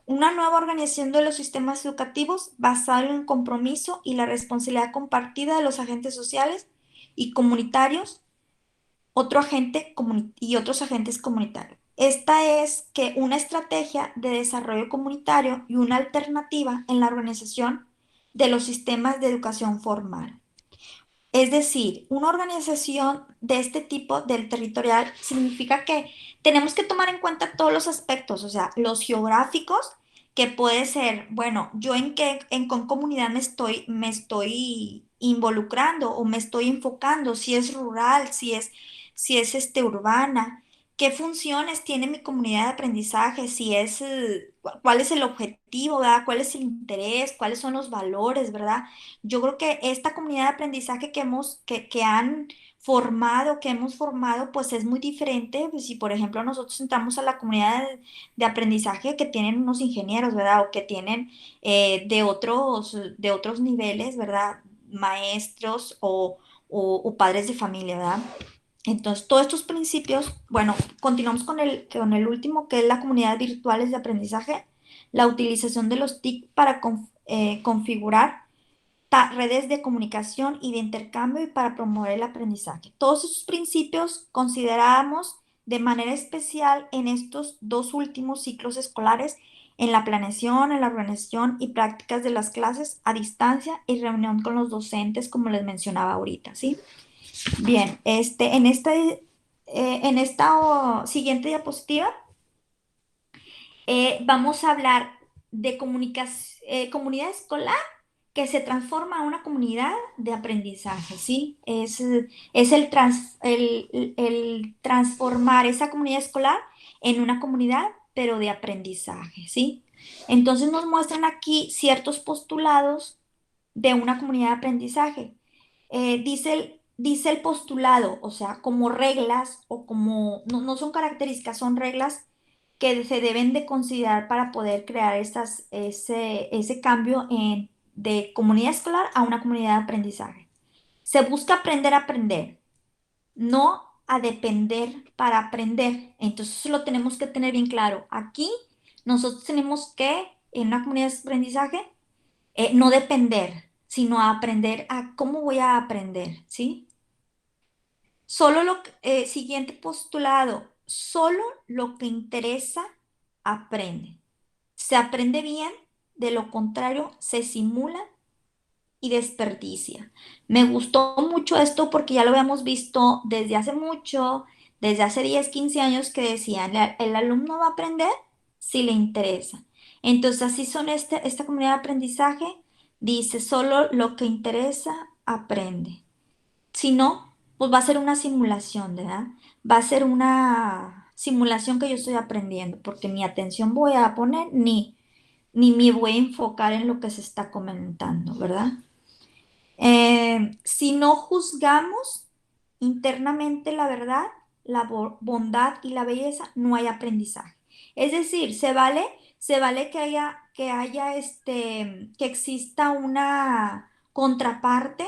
[SPEAKER 2] Una nueva organización de los sistemas educativos basada en el compromiso y la responsabilidad compartida de los agentes sociales y comunitarios y otros agentes comunitarios. Esta es que una estrategia de desarrollo comunitario y una alternativa en la organización de los sistemas de educación formal. Es decir, una organización de este tipo del territorial significa que tenemos que tomar en cuenta todos los aspectos, o sea, los geográficos, que puede ser, bueno, yo en qué comunidad me estoy involucrando o me estoy enfocando, si es rural, si es urbana, qué funciones tiene mi comunidad de aprendizaje, si es, cuál es el objetivo, ¿verdad? ¿Cuál es el interés? ¿Cuáles son los valores, ¿verdad? Yo creo que esta comunidad de aprendizaje que hemos formado, pues es muy diferente. Pues, si, por ejemplo, nosotros entramos a la comunidad de aprendizaje que tienen unos ingenieros, ¿verdad? O que tienen de otros niveles, ¿verdad? Maestros o padres de familia, ¿verdad? Entonces, todos estos principios, bueno, continuamos con el último, que es la comunidad virtuales de aprendizaje, la utilización de los TIC para configurar redes de comunicación y de intercambio y para promover el aprendizaje. Todos esos principios consideramos de manera especial en estos dos últimos ciclos escolares, en la planeación, en la organización y prácticas de las clases a distancia y reunión con los docentes, como les mencionaba ahorita, ¿sí? Bien, en esta siguiente diapositiva vamos a hablar de comunidad escolar que se transforma en una comunidad de aprendizaje, ¿sí? Es el transformar esa comunidad escolar en una comunidad, pero de aprendizaje, ¿sí? Entonces nos muestran aquí ciertos postulados de una comunidad de aprendizaje. Dice el postulado, o sea, como reglas o como, no son características, son reglas que se deben de considerar para poder crear ese cambio de comunidad escolar a una comunidad de aprendizaje. Se busca aprender a aprender, no a depender para aprender. Entonces eso lo tenemos que tener bien claro. Aquí nosotros tenemos que, en una comunidad de aprendizaje, no depender, sino a aprender a cómo voy a aprender, ¿sí? Siguiente postulado, solo lo que interesa aprende. Se aprende bien, de lo contrario se simula y desperdicia. Me gustó mucho esto porque ya lo habíamos visto desde hace mucho, desde hace 10, 15 años que decían, el alumno va a aprender si le interesa. Entonces así son esta comunidad de aprendizaje, dice, solo lo que interesa aprende. Si no, pues va a ser una simulación, ¿verdad? Va a ser una simulación que yo estoy aprendiendo, porque ni atención voy a poner, ni me voy a enfocar en lo que se está comentando, ¿verdad? Si no juzgamos internamente la verdad, la bondad y la belleza, no hay aprendizaje. Es decir, se vale que exista una contraparte,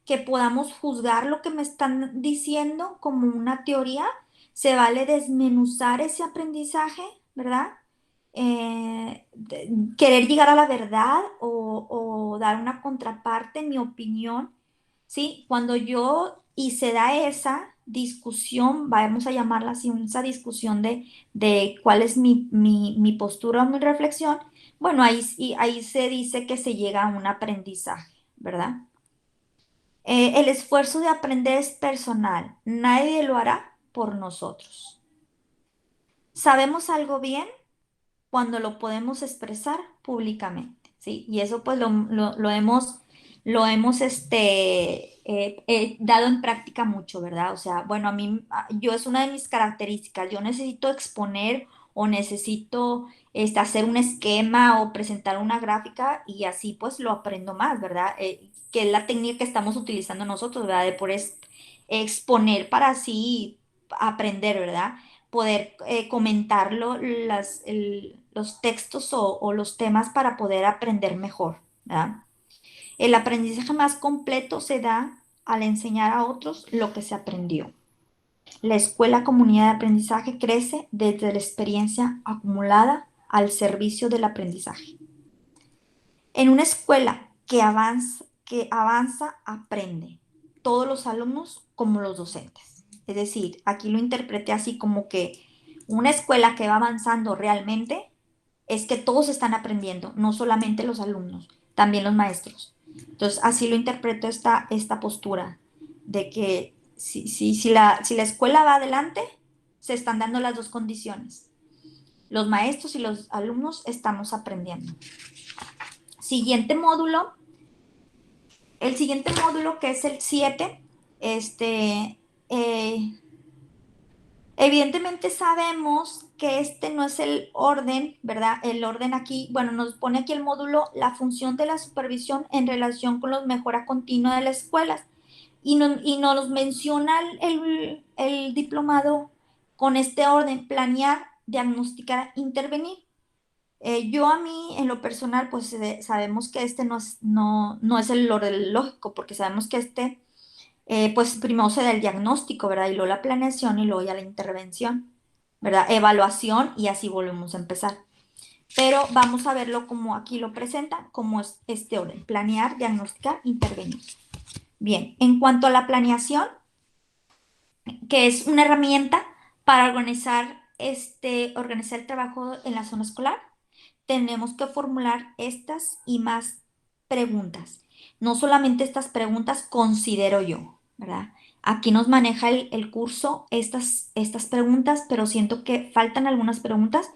[SPEAKER 2] que podamos juzgar lo que me están diciendo como una teoría, Se vale desmenuzar ese aprendizaje, ¿verdad? Querer llegar a la verdad o dar una contraparte, en mi opinión, ¿sí? Cuando yo y se da esa discusión, vamos a llamarla así, esa discusión de cuál es mi postura o mi reflexión, bueno, ahí se dice que se llega a un aprendizaje, ¿verdad? El esfuerzo de aprender es personal, nadie lo hará por nosotros. Sabemos algo bien cuando lo podemos expresar públicamente, ¿sí? Y eso pues lo hemos dado en práctica mucho, ¿verdad? O sea, bueno, yo es una de mis características, yo necesito exponer o necesito hacer un esquema o presentar una gráfica y así pues lo aprendo más, ¿verdad? Que es la técnica que estamos utilizando nosotros, ¿verdad? De por exponer para así aprender, ¿verdad? Poder comentarlo, los textos o los temas para poder aprender mejor, ¿verdad? El aprendizaje más completo se da al enseñar a otros lo que se aprendió. La escuela comunidad de aprendizaje crece desde la experiencia acumulada al servicio del aprendizaje. En una escuela que avanza, aprende, todos los alumnos como los docentes. Es decir, aquí lo interpreté así como que una escuela que va avanzando realmente es que todos están aprendiendo, no solamente los alumnos, también los maestros. Entonces, así lo interpreto esta postura de que si la escuela va adelante, se están dando las dos condiciones. Los maestros y los alumnos estamos aprendiendo. Siguiente módulo. El siguiente módulo, que es el 7, eh, evidentemente sabemos que este no es el orden, ¿verdad? El orden aquí, bueno, nos pone aquí el módulo, la función de la supervisión en relación con la mejora continua de las escuelas. Y nos menciona el diplomado con este orden: planear, diagnosticar, intervenir. Yo a mí, en lo personal, pues sabemos que este no es el orden lógico, porque sabemos que pues primero se da el diagnóstico, ¿verdad? Y luego la planeación y luego ya la intervención, ¿verdad? Evaluación y así volvemos a empezar. Pero vamos a verlo como aquí lo presenta, como es este orden: planear, diagnosticar, intervenir. Bien, en cuanto a la planeación, que es una herramienta para organizar el trabajo en la zona escolar, tenemos que formular estas y más preguntas. No solamente estas preguntas considero yo, ¿verdad? Aquí nos maneja el curso estas preguntas, pero siento que faltan algunas preguntas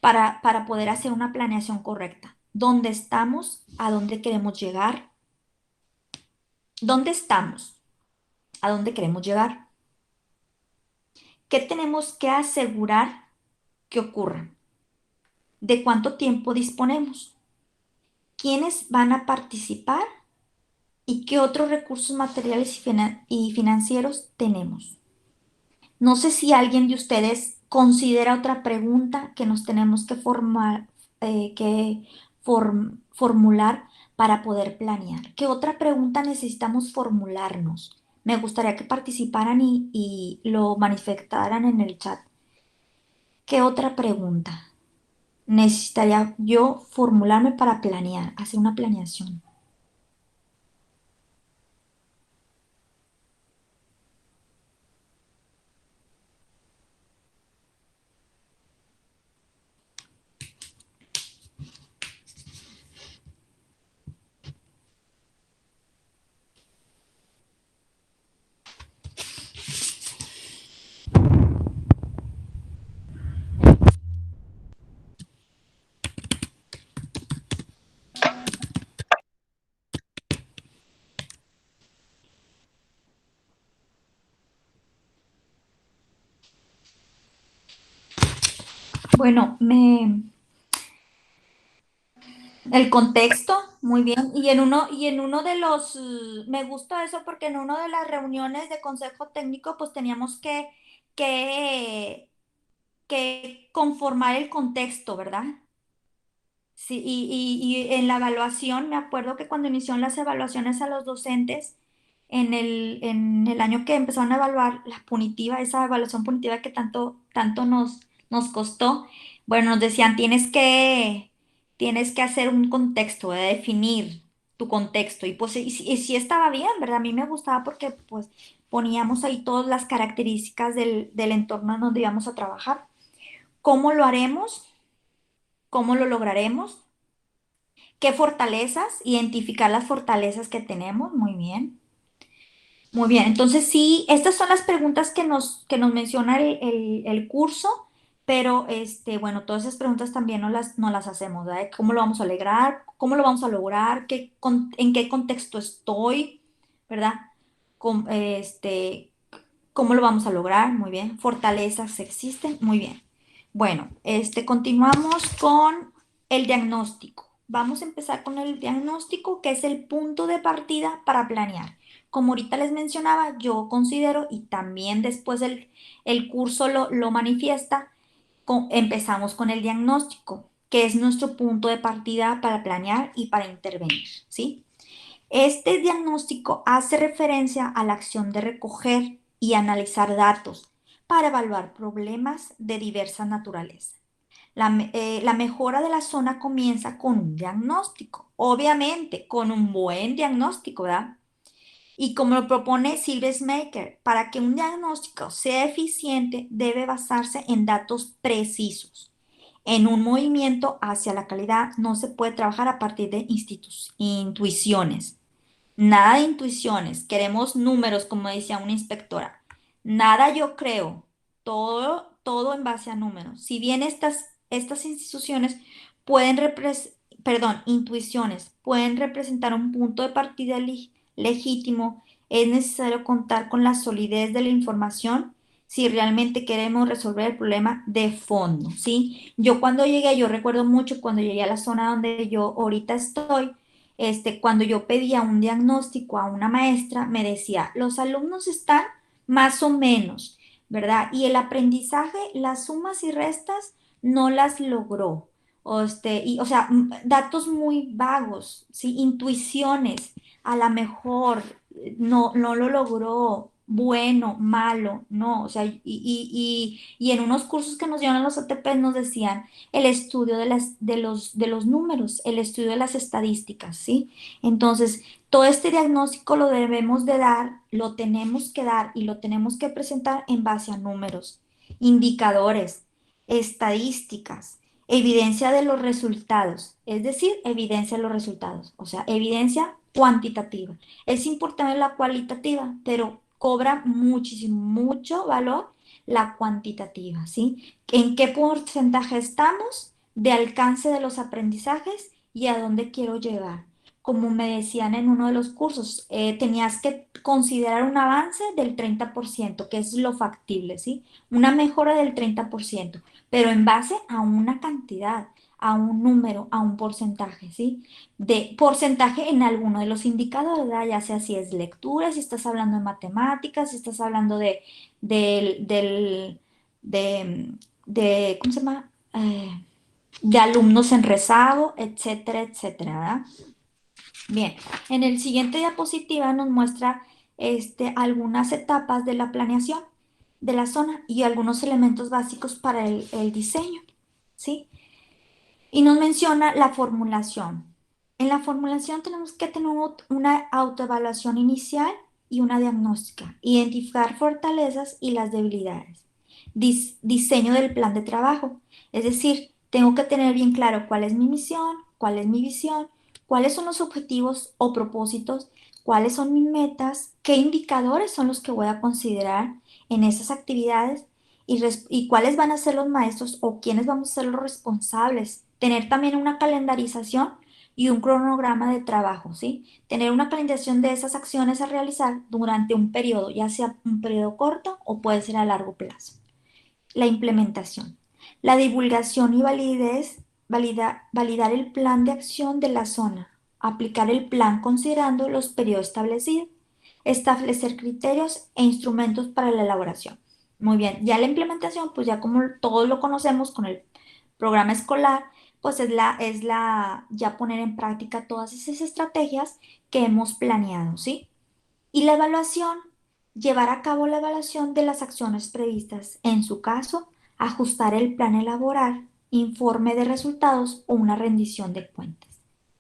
[SPEAKER 2] para poder hacer una planeación correcta. ¿Dónde estamos? ¿A dónde queremos llegar? ¿Dónde estamos? ¿A dónde queremos llegar? ¿Qué tenemos que asegurar que ocurra? ¿De cuánto tiempo disponemos? ¿Quiénes van a participar? ¿Y qué otros recursos materiales y financieros tenemos? No sé si alguien de ustedes considera otra pregunta que nos tenemos que formular para poder planear. ¿Qué otra pregunta necesitamos formularnos? Me gustaría que participaran y lo manifestaran en el chat. ¿Qué otra pregunta necesitaría yo formularme para planear, hacer una planeación? Bueno, el contexto, muy bien. Y en uno me gusta eso porque en uno de las reuniones de consejo técnico, pues teníamos que, que conformar el contexto, ¿verdad? Sí, y en la evaluación, me acuerdo que cuando iniciaron las evaluaciones a los docentes, en el año que empezaron a evaluar la punitiva, esa evaluación punitiva que tanto nos costó, bueno, nos decían, tienes que hacer un contexto, definir tu contexto. Y pues y sí estaba bien, ¿verdad? A mí me gustaba porque pues poníamos ahí todas las características del entorno en donde íbamos a trabajar. ¿Cómo lo haremos? ¿Cómo lo lograremos? ¿Qué fortalezas? Identificar las fortalezas que tenemos. Muy bien. Muy bien. Entonces, sí, estas son las preguntas que nos menciona el curso, pero bueno, todas esas preguntas también no las hacemos, ¿verdad? ¿Cómo lo vamos a lograr? ¿Cómo lo vamos a lograr? ¿En qué contexto estoy? ¿Verdad? Com- este, ¿Cómo lo vamos a lograr? Muy bien. Fortalezas existen. Muy bien. Bueno, continuamos con el diagnóstico. Vamos a empezar con el diagnóstico, que es el punto de partida para planear. Como ahorita les mencionaba, yo considero, y también después el curso lo manifiesta, empezamos con el diagnóstico, que es nuestro punto de partida para planear y para intervenir, ¿sí? Este diagnóstico hace referencia a la acción de recoger y analizar datos para evaluar problemas de diversa naturaleza. La mejora de la zona comienza con un diagnóstico, obviamente con un buen diagnóstico, ¿verdad? Y como lo propone Silversmaker, para que un diagnóstico sea eficiente debe basarse en datos precisos. En un movimiento hacia la calidad no se puede trabajar a partir de intuiciones. Nada de intuiciones, queremos números, como decía una inspectora. Nada yo creo, todo en base a números. Si bien estas instituciones pueden intuiciones, pueden representar un punto de partida legítimo, es necesario contar con la solidez de la información si realmente queremos resolver el problema de fondo, ¿sí? Yo recuerdo mucho cuando llegué a la zona donde yo ahorita estoy, cuando yo pedía un diagnóstico a una maestra, me decía, los alumnos están más o menos, ¿verdad? Y el aprendizaje, las sumas y restas, no las logró. O sea, datos muy vagos, ¿sí? Intuiciones, a lo mejor no lo logró, bueno, malo, no, o sea, y en unos cursos que nos dieron en los ATP nos decían, el estudio de los números, el estudio de las estadísticas, ¿sí? Entonces, todo este diagnóstico lo debemos de dar, lo tenemos que dar y lo tenemos que presentar en base a números, indicadores, estadísticas, evidencia de los resultados, es decir, evidencia de los resultados, o sea, evidencia cuantitativa. Es importante la cualitativa, pero cobra mucho valor la cuantitativa, ¿sí? ¿En qué porcentaje estamos de alcance de los aprendizajes y a dónde quiero llegar? Como me decían en uno de los cursos, tenías que considerar un avance del 30%, que es lo factible, ¿sí? Una mejora del 30%, pero en base a una cantidad, a un número, a un porcentaje, ¿sí? De porcentaje en alguno de los indicadores, ¿verdad? Ya sea si es lectura, si estás hablando de matemáticas, si estás hablando del, del- ¿cómo se llama? De alumnos en rezago, etcétera, etcétera, ¿verdad? Bien, en el siguiente diapositiva nos muestra algunas etapas de la planeación de la zona y algunos elementos básicos para el diseño, ¿sí? Y nos menciona la formulación. En la formulación tenemos que tener una autoevaluación inicial y una diagnóstica, identificar fortalezas y las debilidades. Diseño del plan de trabajo, es decir, tengo que tener bien claro cuál es mi misión, cuál es mi visión, cuáles son los objetivos o propósitos, cuáles son mis metas, qué indicadores son los que voy a considerar en esas actividades y cuáles van a ser los maestros o quiénes vamos a ser los responsables. Tener también una calendarización y un cronograma de trabajo, ¿sí? Tener una calendarización de esas acciones a realizar durante un periodo, ya sea un periodo corto o puede ser a largo plazo. La implementación. La divulgación y validar el plan de acción de la zona. Aplicar el plan considerando los periodos establecidos. Establecer criterios e instrumentos para la elaboración. Muy bien, ya la implementación, pues ya como todos lo conocemos con el programa escolar, pues ya poner en práctica todas esas estrategias que hemos planeado, ¿sí? Y la evaluación, llevar a cabo la evaluación de las acciones previstas. En su caso, ajustar el plan elaborar, informe de resultados o una rendición de cuentas.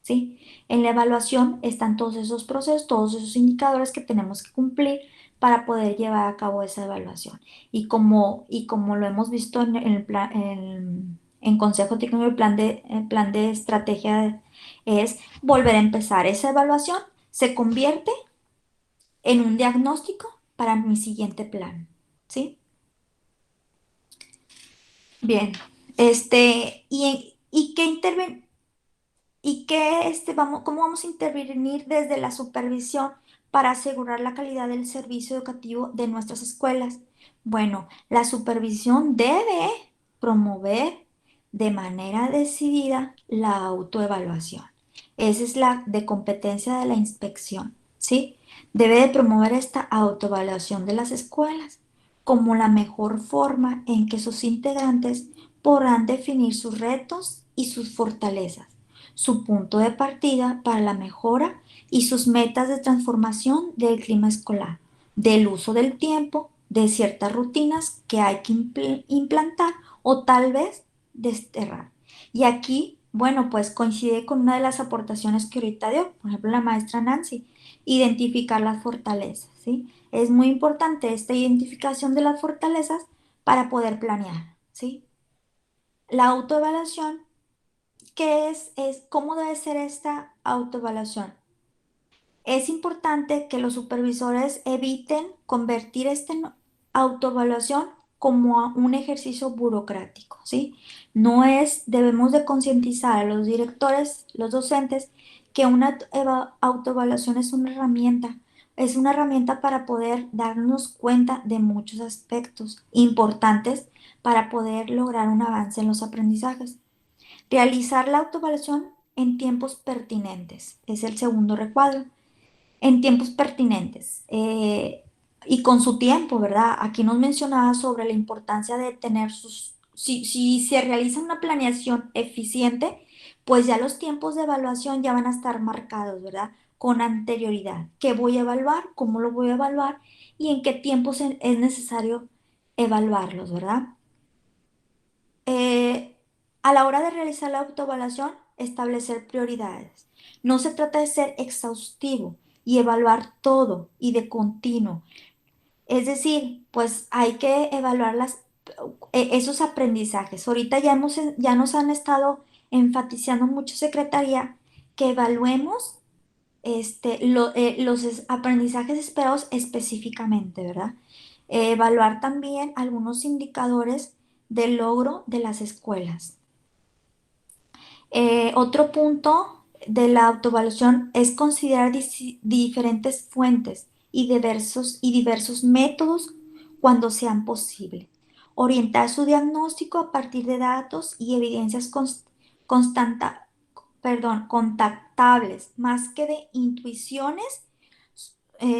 [SPEAKER 2] ¿Sí? En la evaluación están todos esos procesos, todos esos indicadores que tenemos que cumplir para poder llevar a cabo esa evaluación. Y como lo hemos visto en el plan, en Consejo Técnico, el plan de estrategia es volver a empezar. Esa evaluación se convierte en un diagnóstico para mi siguiente plan, ¿sí? Bien, y qué cómo vamos a intervenir desde la supervisión para asegurar la calidad del servicio educativo de nuestras escuelas? Bueno, la supervisión debe promover de manera decidida la autoevaluación. Esa es la de competencia de la inspección, ¿sí? Debe de promover esta autoevaluación de las escuelas como la mejor forma en que sus integrantes podrán definir sus retos y sus fortalezas, su punto de partida para la mejora y sus metas de transformación del clima escolar, del uso del tiempo, de ciertas rutinas que hay que implantar o tal vez desterrar. Y aquí, bueno, pues coincide con una de las aportaciones que ahorita dio, por ejemplo, la maestra Nancy, identificar las fortalezas, ¿sí? Es muy importante esta identificación de las fortalezas para poder planear, ¿sí? La autoevaluación, ¿qué es cómo debe ser esta autoevaluación? Es importante que los supervisores eviten convertir esta autoevaluación como a un ejercicio burocrático, ¿sí? Debemos de concientizar a los directores, los docentes, que una autoevaluación es una herramienta para poder darnos cuenta de muchos aspectos importantes para poder lograr un avance en los aprendizajes. Realizar la autoevaluación en tiempos pertinentes es el segundo recuadro, en tiempos pertinentes y con su tiempo, ¿verdad? Aquí nos mencionaba sobre la importancia de tener si se realiza una planeación eficiente, pues ya los tiempos de evaluación ya van a estar marcados, ¿verdad? Con anterioridad. ¿Qué voy a evaluar? ¿Cómo lo voy a evaluar? ¿Y en qué tiempos es necesario evaluarlos, ¿verdad? Eh, a la hora de realizar la autoevaluación, establecer prioridades. No se trata de ser exhaustivo y evaluar todo y de continuo. Es decir, pues hay que evaluar esos aprendizajes. Ahorita ya nos han estado enfatizando mucho Secretaría que evaluemos los aprendizajes esperados específicamente, ¿verdad? Evaluar también algunos indicadores del logro de las escuelas. Otro punto de la autoevaluación es considerar diferentes fuentes y diversos métodos cuando sean posible. Orientar su diagnóstico a partir de datos y evidencias constanta- contactables, más que de intuiciones,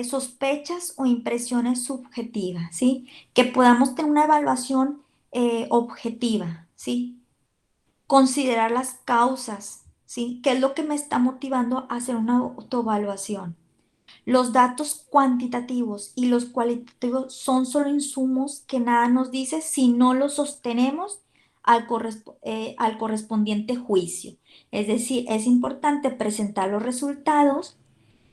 [SPEAKER 2] sospechas o impresiones subjetivas, ¿sí? Que podamos tener una evaluación objetiva, ¿sí? Considerar las causas, ¿sí? ¿Qué es lo que me está motivando a hacer una autoevaluación? Los datos cuantitativos y los cualitativos son solo insumos que nada nos dice si no los sostenemos al correspondiente juicio. Es decir, es importante presentar los resultados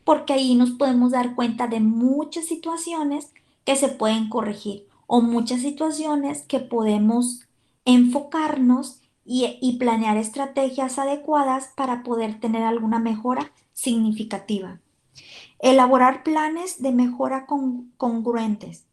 [SPEAKER 2] porque ahí nos podemos dar cuenta de muchas situaciones que se pueden corregir o muchas situaciones que podemos enfocarnos y planear estrategias adecuadas para poder tener alguna mejora significativa. Elaborar planes de mejora congruentes.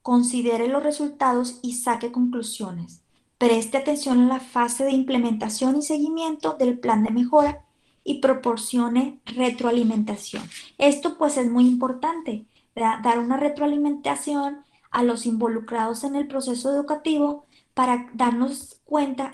[SPEAKER 2] Considere los resultados y saque conclusiones. Preste atención en la fase de implementación y seguimiento del plan de mejora y proporcione retroalimentación. Esto pues es muy importante, ¿verdad? Dar una retroalimentación a los involucrados en el proceso educativo para darnos cuenta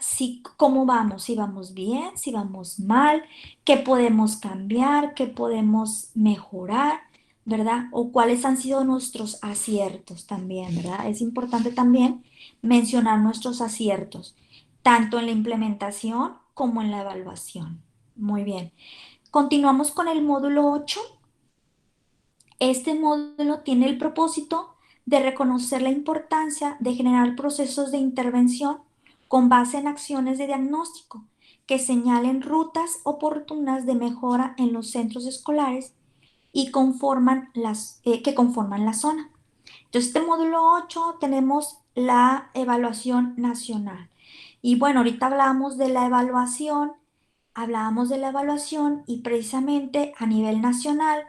[SPEAKER 2] cómo vamos, si vamos bien, si vamos mal, qué podemos cambiar, qué podemos mejorar, ¿verdad? O cuáles han sido nuestros aciertos también, ¿verdad? Es importante también mencionar nuestros aciertos, tanto en la implementación como en la evaluación. Muy bien. Continuamos con el módulo 8. Este módulo tiene el propósito de reconocer la importancia de generar procesos de intervención con base en acciones de diagnóstico que señalen rutas oportunas de mejora en los centros escolares y que conforman la zona. Entonces, este módulo 8 tenemos la evaluación nacional. Y bueno, ahorita hablábamos de la evaluación y precisamente a nivel nacional,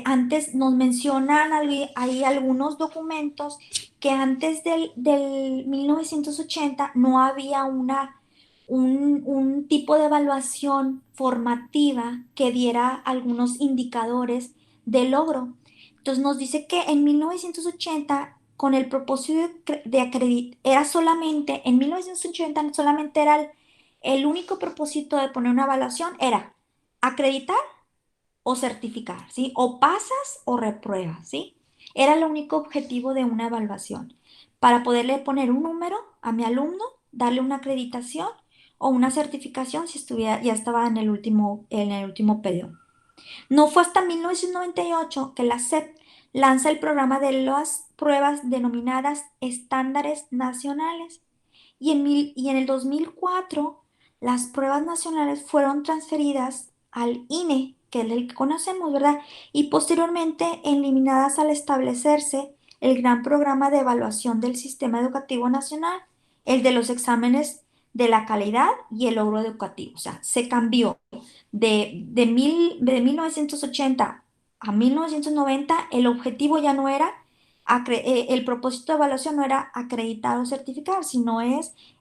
[SPEAKER 2] antes nos mencionan ahí algunos documentos que antes del 1980 no había un tipo de evaluación formativa que diera algunos indicadores de logro. Entonces nos dice que en 1980, con el propósito de acreditar, en 1980 solamente era el único propósito de poner una evaluación era acreditar o certificar, ¿sí? O pasas o repruebas, ¿sí? Era el único objetivo de una evaluación, para poderle poner un número a mi alumno, darle una acreditación o una certificación si ya estaba en el último periodo. No fue hasta 1998 que la SEP lanza el programa de las pruebas denominadas estándares nacionales y en el 2004 las pruebas nacionales fueron transferidas al INE, que es el que conocemos, ¿verdad? Y posteriormente eliminadas al establecerse el gran programa de evaluación del sistema educativo nacional, el de los exámenes de la calidad y el logro educativo. O sea, se cambió de 1980 a 1990, el objetivo ya no era, el propósito de evaluación no era acreditar o certificar,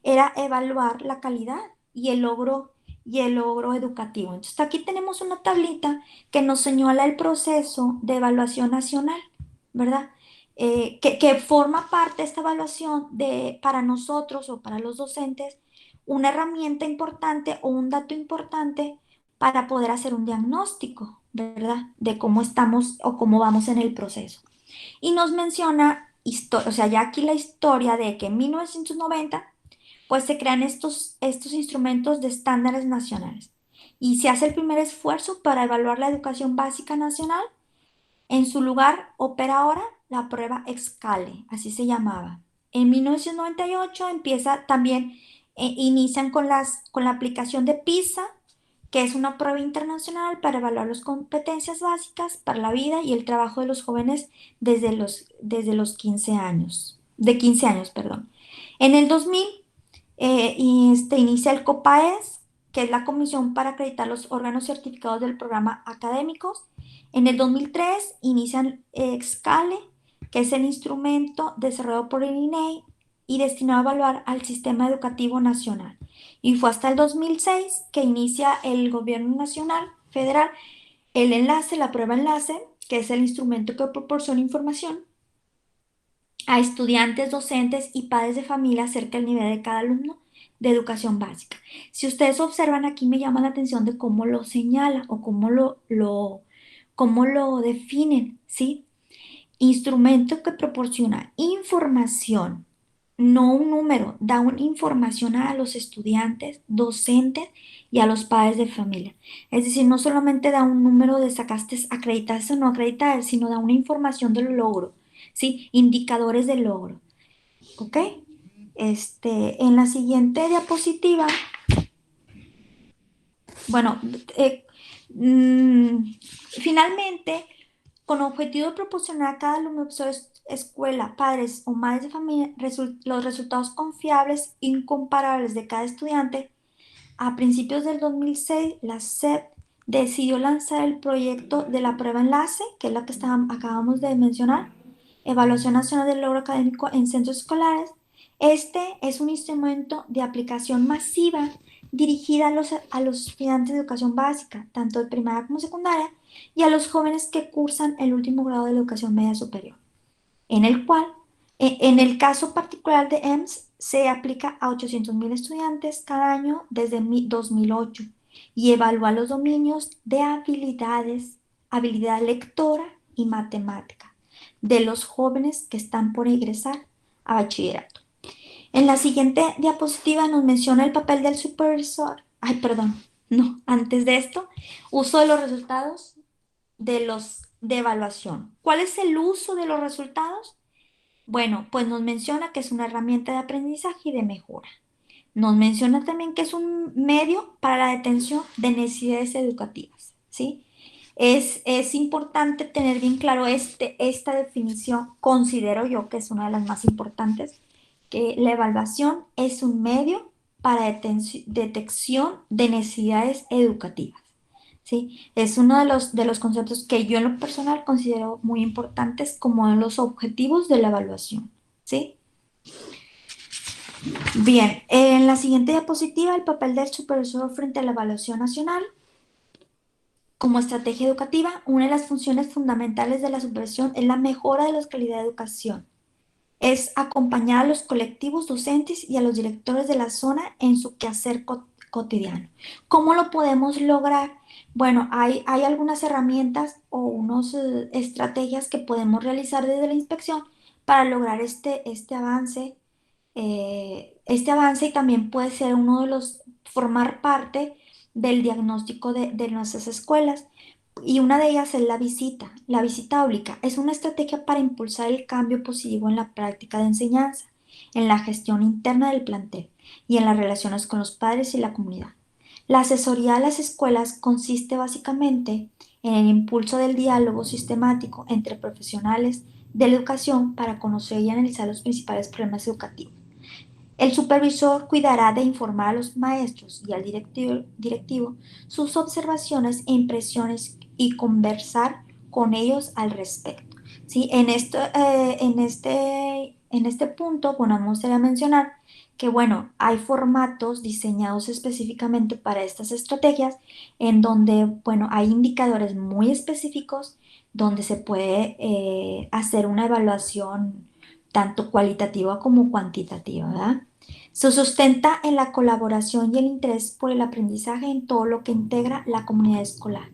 [SPEAKER 2] era evaluar la calidad y el logro educativo. Entonces aquí tenemos una tablita que nos señala el proceso de evaluación nacional, ¿verdad? Que forma parte de esta evaluación para nosotros o para los docentes, una herramienta importante o un dato importante para poder hacer un diagnóstico, ¿verdad? De cómo estamos o cómo vamos en el proceso. Y nos menciona, o sea, ya aquí la historia de que en 1990, pues se crean estos instrumentos de estándares nacionales. Y se hace el primer esfuerzo para evaluar la educación básica nacional. En su lugar opera ahora la prueba Excale, así se llamaba. En 1998 empieza también, inician con la aplicación de PISA, que es una prueba internacional para evaluar las competencias básicas para la vida y el trabajo de los jóvenes desde los 15 años, de 15 años, perdón. En el 2000 inicia el COPAES, que es la Comisión para acreditar los órganos certificados del programa académicos. En el 2003 inician Excale, que es el instrumento desarrollado por el INEI y destinado a evaluar al sistema educativo nacional. Y fue hasta el 2006 que inicia el gobierno nacional, federal, el enlace, la prueba enlace, que es el instrumento que proporciona información a estudiantes, docentes y padres de familia acerca del nivel de cada alumno de educación básica. Si ustedes observan aquí, me llama la atención de cómo lo señala o cómo lo definen, ¿sí? Instrumento que proporciona información, no un número, da una información a los estudiantes, docentes y a los padres de familia. Es decir, no solamente da un número de sacaste acreditarse o no acreditar, sino da una información del logro, ¿sí? Indicadores del logro, ¿ok? En la siguiente diapositiva, bueno, finalmente, con objetivo de proporcionar a cada alumno, profesor, escuela, padres o madres de familia los resultados confiables e incomparables de cada estudiante, a principios del 2006, la SEP decidió lanzar el proyecto de la prueba enlace, que es la que acabamos de mencionar, Evaluación Nacional del Logro Académico en Centros Escolares. Este es un instrumento de aplicación masiva dirigida a los estudiantes de educación básica, tanto de primaria como secundaria, y a los jóvenes que cursan el último grado de la educación media superior, en el cual, en el caso particular de EMS, se aplica a 800,000 estudiantes cada año desde 2008 y evalúa los dominios de habilidad lectora y matemática de los jóvenes que están por ingresar a bachillerato. En la siguiente diapositiva nos menciona el papel del supervisor. Ay, perdón, no, antes de esto, uso de los resultados de los de evaluación. ¿Cuál es el uso de los resultados? Bueno, pues nos menciona que es una herramienta de aprendizaje y de mejora. Nos menciona también que es un medio para la detención de necesidades educativas, ¿sí? Es importante tener bien claro esta definición, considero yo que es una de las más importantes, que la evaluación es un medio para detección de necesidades educativas, ¿sí? Es uno de los conceptos que yo en lo personal considero muy importantes como los objetivos de la evaluación, ¿sí? Bien, en la siguiente diapositiva, el papel del supervisor frente a la evaluación nacional. Como estrategia educativa, una de las funciones fundamentales de la supervisión es la mejora de la calidad de educación. Es acompañar a los colectivos docentes y a los directores de la zona en su quehacer cotidiano. ¿Cómo lo podemos lograr? Bueno, hay algunas herramientas o unas estrategias que podemos realizar desde la inspección para lograr este avance y también puede ser uno de los, formar parte del diagnóstico de nuestras escuelas. Y una de ellas es la visita. La visita oblicua es una estrategia para impulsar el cambio positivo en la práctica de enseñanza, en la gestión interna del plantel y en las relaciones con los padres y la comunidad. La asesoría a las escuelas consiste básicamente en el impulso del diálogo sistemático entre profesionales de la educación para conocer y analizar los principales problemas educativos. El supervisor cuidará de informar a los maestros y al directivo sus observaciones e impresiones y conversar con ellos al respecto. ¿Sí? En este punto, bueno, me gustaría mencionar que, bueno, hay formatos diseñados específicamente para estas estrategias en donde, bueno, hay indicadores muy específicos donde se puede hacer una evaluación tanto cualitativa como cuantitativa, ¿verdad? Se sustenta en la colaboración y el interés por el aprendizaje en todo lo que integra la comunidad escolar.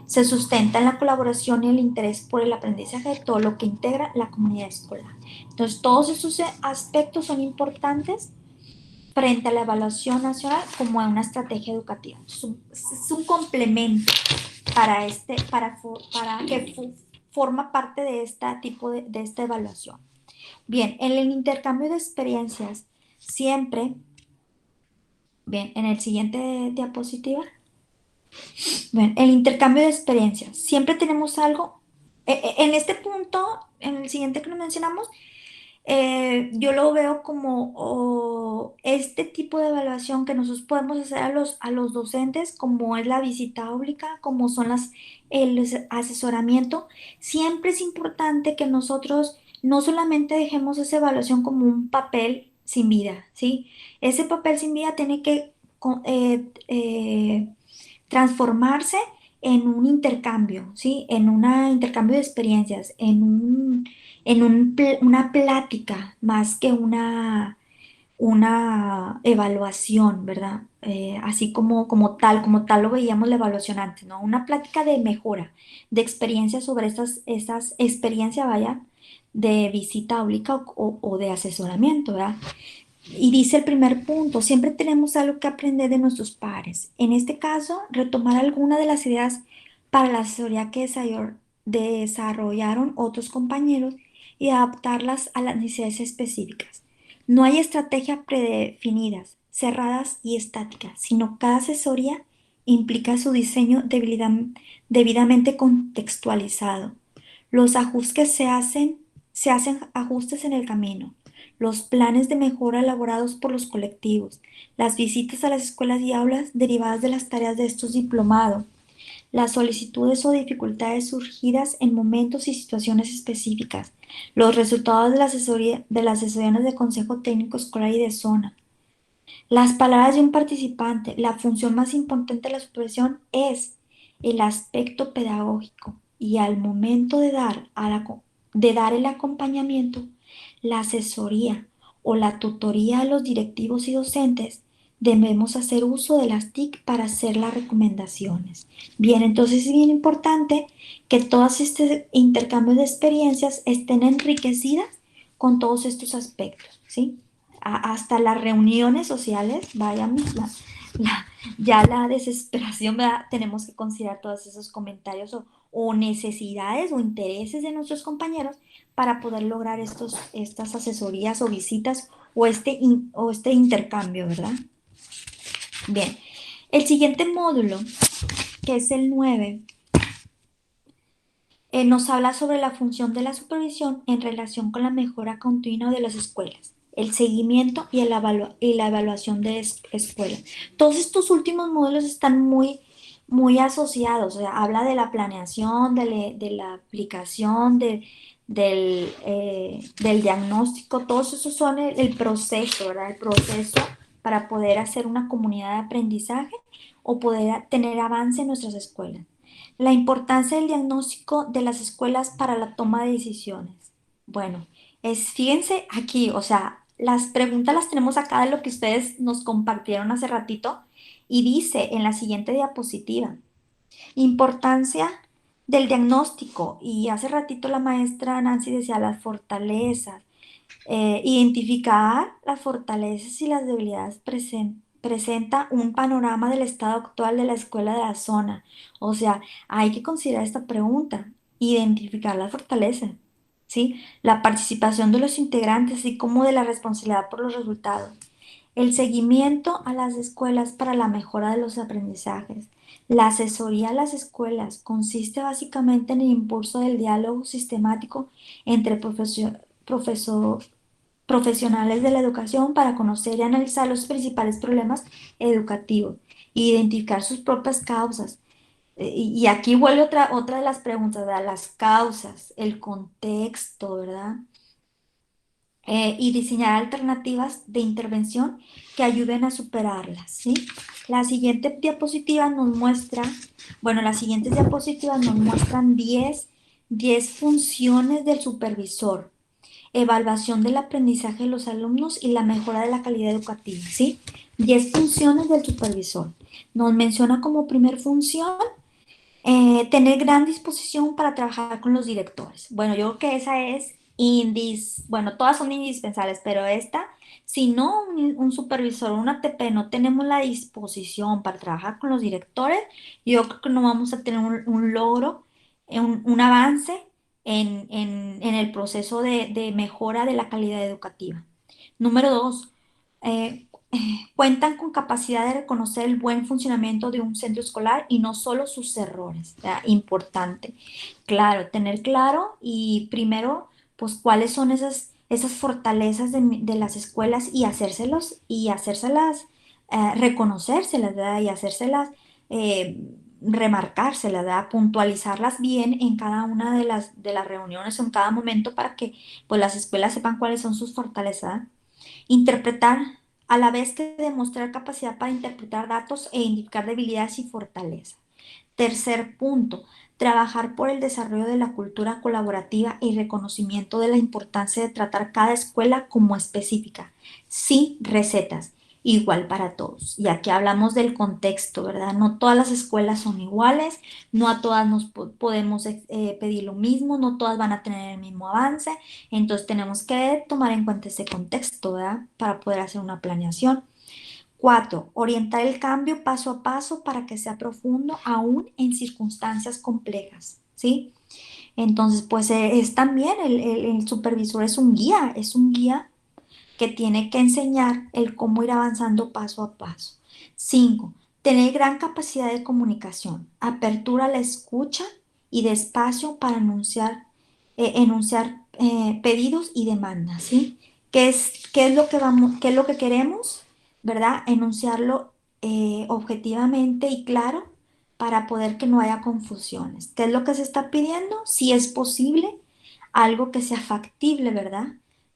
[SPEAKER 2] Se sustenta en la colaboración y el interés por el aprendizaje de todo lo que integra la comunidad escolar. Entonces, todos esos aspectos son importantes frente a la evaluación nacional como a una estrategia educativa. Es un complemento para que forma parte de este tipo de esta evaluación. Bien, en el intercambio de experiencias, siempre, bien, en el siguiente diapositiva, bien, el intercambio de experiencias, siempre tenemos algo, en este punto, en el siguiente que nos mencionamos, yo lo veo como este tipo de evaluación que nosotros podemos hacer a los docentes, como es la visita obligada, como son el asesoramiento. Siempre es importante que nosotros no solamente dejemos esa evaluación como un papel sin vida, ¿sí? Ese papel sin vida tiene que transformarse en un intercambio, ¿sí? En un intercambio de experiencias, una plática más que una evaluación, ¿verdad? Así como tal lo veíamos la evaluación antes, ¿no? Una plática de mejora, de experiencia sobre esas experiencias, vaya, de visita obligada o de asesoramiento, ¿verdad? Y dice el primer punto, siempre tenemos algo que aprender de nuestros pares. En este caso, retomar alguna de las ideas para la asesoría que desarrollaron otros compañeros y adaptarlas a las necesidades específicas. No hay estrategias predefinidas, cerradas y estáticas, sino cada asesoría implica su diseño debidamente contextualizado. Los ajustes se hacen ajustes en el camino. Los planes de mejora elaborados por los colectivos, las visitas a las escuelas y aulas derivadas de las tareas de estos diplomados, las solicitudes o dificultades surgidas en momentos y situaciones específicas, los resultados de las sesiones de consejo técnico escolar y de zona. Las palabras de un participante, la función más importante de la supervisión es el aspecto pedagógico y al momento de dar el acompañamiento, la asesoría o la tutoría a los directivos y docentes, debemos hacer uso de las TIC para hacer las recomendaciones. Bien, entonces es bien importante que todos estos intercambios de experiencias estén enriquecidas con todos estos aspectos, ¿sí? Hasta las reuniones sociales, vaya, ya la desesperación, ¿verdad? Tenemos que considerar todos esos comentarios o necesidades o intereses de nuestros compañeros para poder lograr estas asesorías o visitas o este intercambio, ¿verdad? Bien, el siguiente módulo, que es el 9, nos habla sobre la función de la supervisión en relación con la mejora continua de las escuelas, el seguimiento y la evaluación de escuelas. Todos estos últimos módulos están muy asociados, o sea, habla de la planeación, de la aplicación, del diagnóstico, todos esos son el proceso, ¿verdad? El proceso para poder hacer una comunidad de aprendizaje o poder tener avance en nuestras escuelas. La importancia del diagnóstico de las escuelas para la toma de decisiones. Bueno, fíjense aquí, o sea, las preguntas las tenemos acá de lo que ustedes nos compartieron hace ratito y dice en la siguiente diapositiva, importancia del diagnóstico. Y hace ratito la maestra Nancy decía las fortalezas, identificar las fortalezas y las debilidades presenta un panorama del estado actual de la escuela de la zona. O sea, hay que considerar esta pregunta, identificar las fortalezas, ¿sí? La participación de los integrantes, así como de la responsabilidad por los resultados. El seguimiento a las escuelas para la mejora de los aprendizajes. La asesoría a las escuelas consiste básicamente en el impulso del diálogo sistemático entre profesionales de la educación para conocer y analizar los principales problemas educativos e identificar sus propias causas. Y aquí vuelve otra de las preguntas, ¿verdad? Las causas, el contexto, ¿verdad? Y diseñar alternativas de intervención que ayuden a superarlas, ¿sí? La siguiente diapositiva nos muestra, bueno, las siguientes diapositivas nos muestran 10 funciones del supervisor, evaluación del aprendizaje de los alumnos y la mejora de la calidad educativa, ¿sí? 10 funciones del supervisor. Nos menciona como primer función tener gran disposición para trabajar con los directores. Bueno, yo creo que esa es bueno, todas son indispensables, pero esta, si no un supervisor o una TP no tenemos la disposición para trabajar con los directores, yo creo que no vamos a tener un logro, un avance en el proceso de mejora de la calidad educativa. Número dos, cuentan con capacidad de reconocer el buen funcionamiento de un centro escolar y no solo sus errores. ¿Verdad? Importante. Claro, tener claro y primero, pues cuáles son esas fortalezas de las escuelas y hacérselas, reconocérselas, ¿verdad? Y hacérselas, remarcárselas, ¿verdad? Puntualizarlas bien en cada una de las reuniones o en cada momento para que pues, las escuelas sepan cuáles son sus fortalezas. Interpretar a la vez que demostrar capacidad para interpretar datos e indicar debilidades y fortalezas. Tercer punto, trabajar por el desarrollo de la cultura colaborativa y reconocimiento de la importancia de tratar cada escuela como específica, sin recetas, igual para todos. Y aquí hablamos del contexto, ¿verdad? No todas las escuelas son iguales, no a todas nos podemos pedir lo mismo, no todas van a tener el mismo avance, entonces tenemos que tomar en cuenta ese contexto, ¿verdad? Para poder hacer una planeación. 4. Orientar el cambio paso a paso para que sea profundo aún en circunstancias complejas, ¿sí? Entonces, pues es también el supervisor es un guía que tiene que enseñar el cómo ir avanzando paso a paso. 5. Tener gran capacidad de comunicación, apertura a la escucha y despacio para enunciar pedidos y demandas, ¿sí? ¿Qué es lo que qué es lo que queremos? ¿Verdad? Enunciarlo objetivamente y claro para poder que no haya confusiones. ¿Qué es lo que se está pidiendo? Si es posible, algo que sea factible, ¿verdad?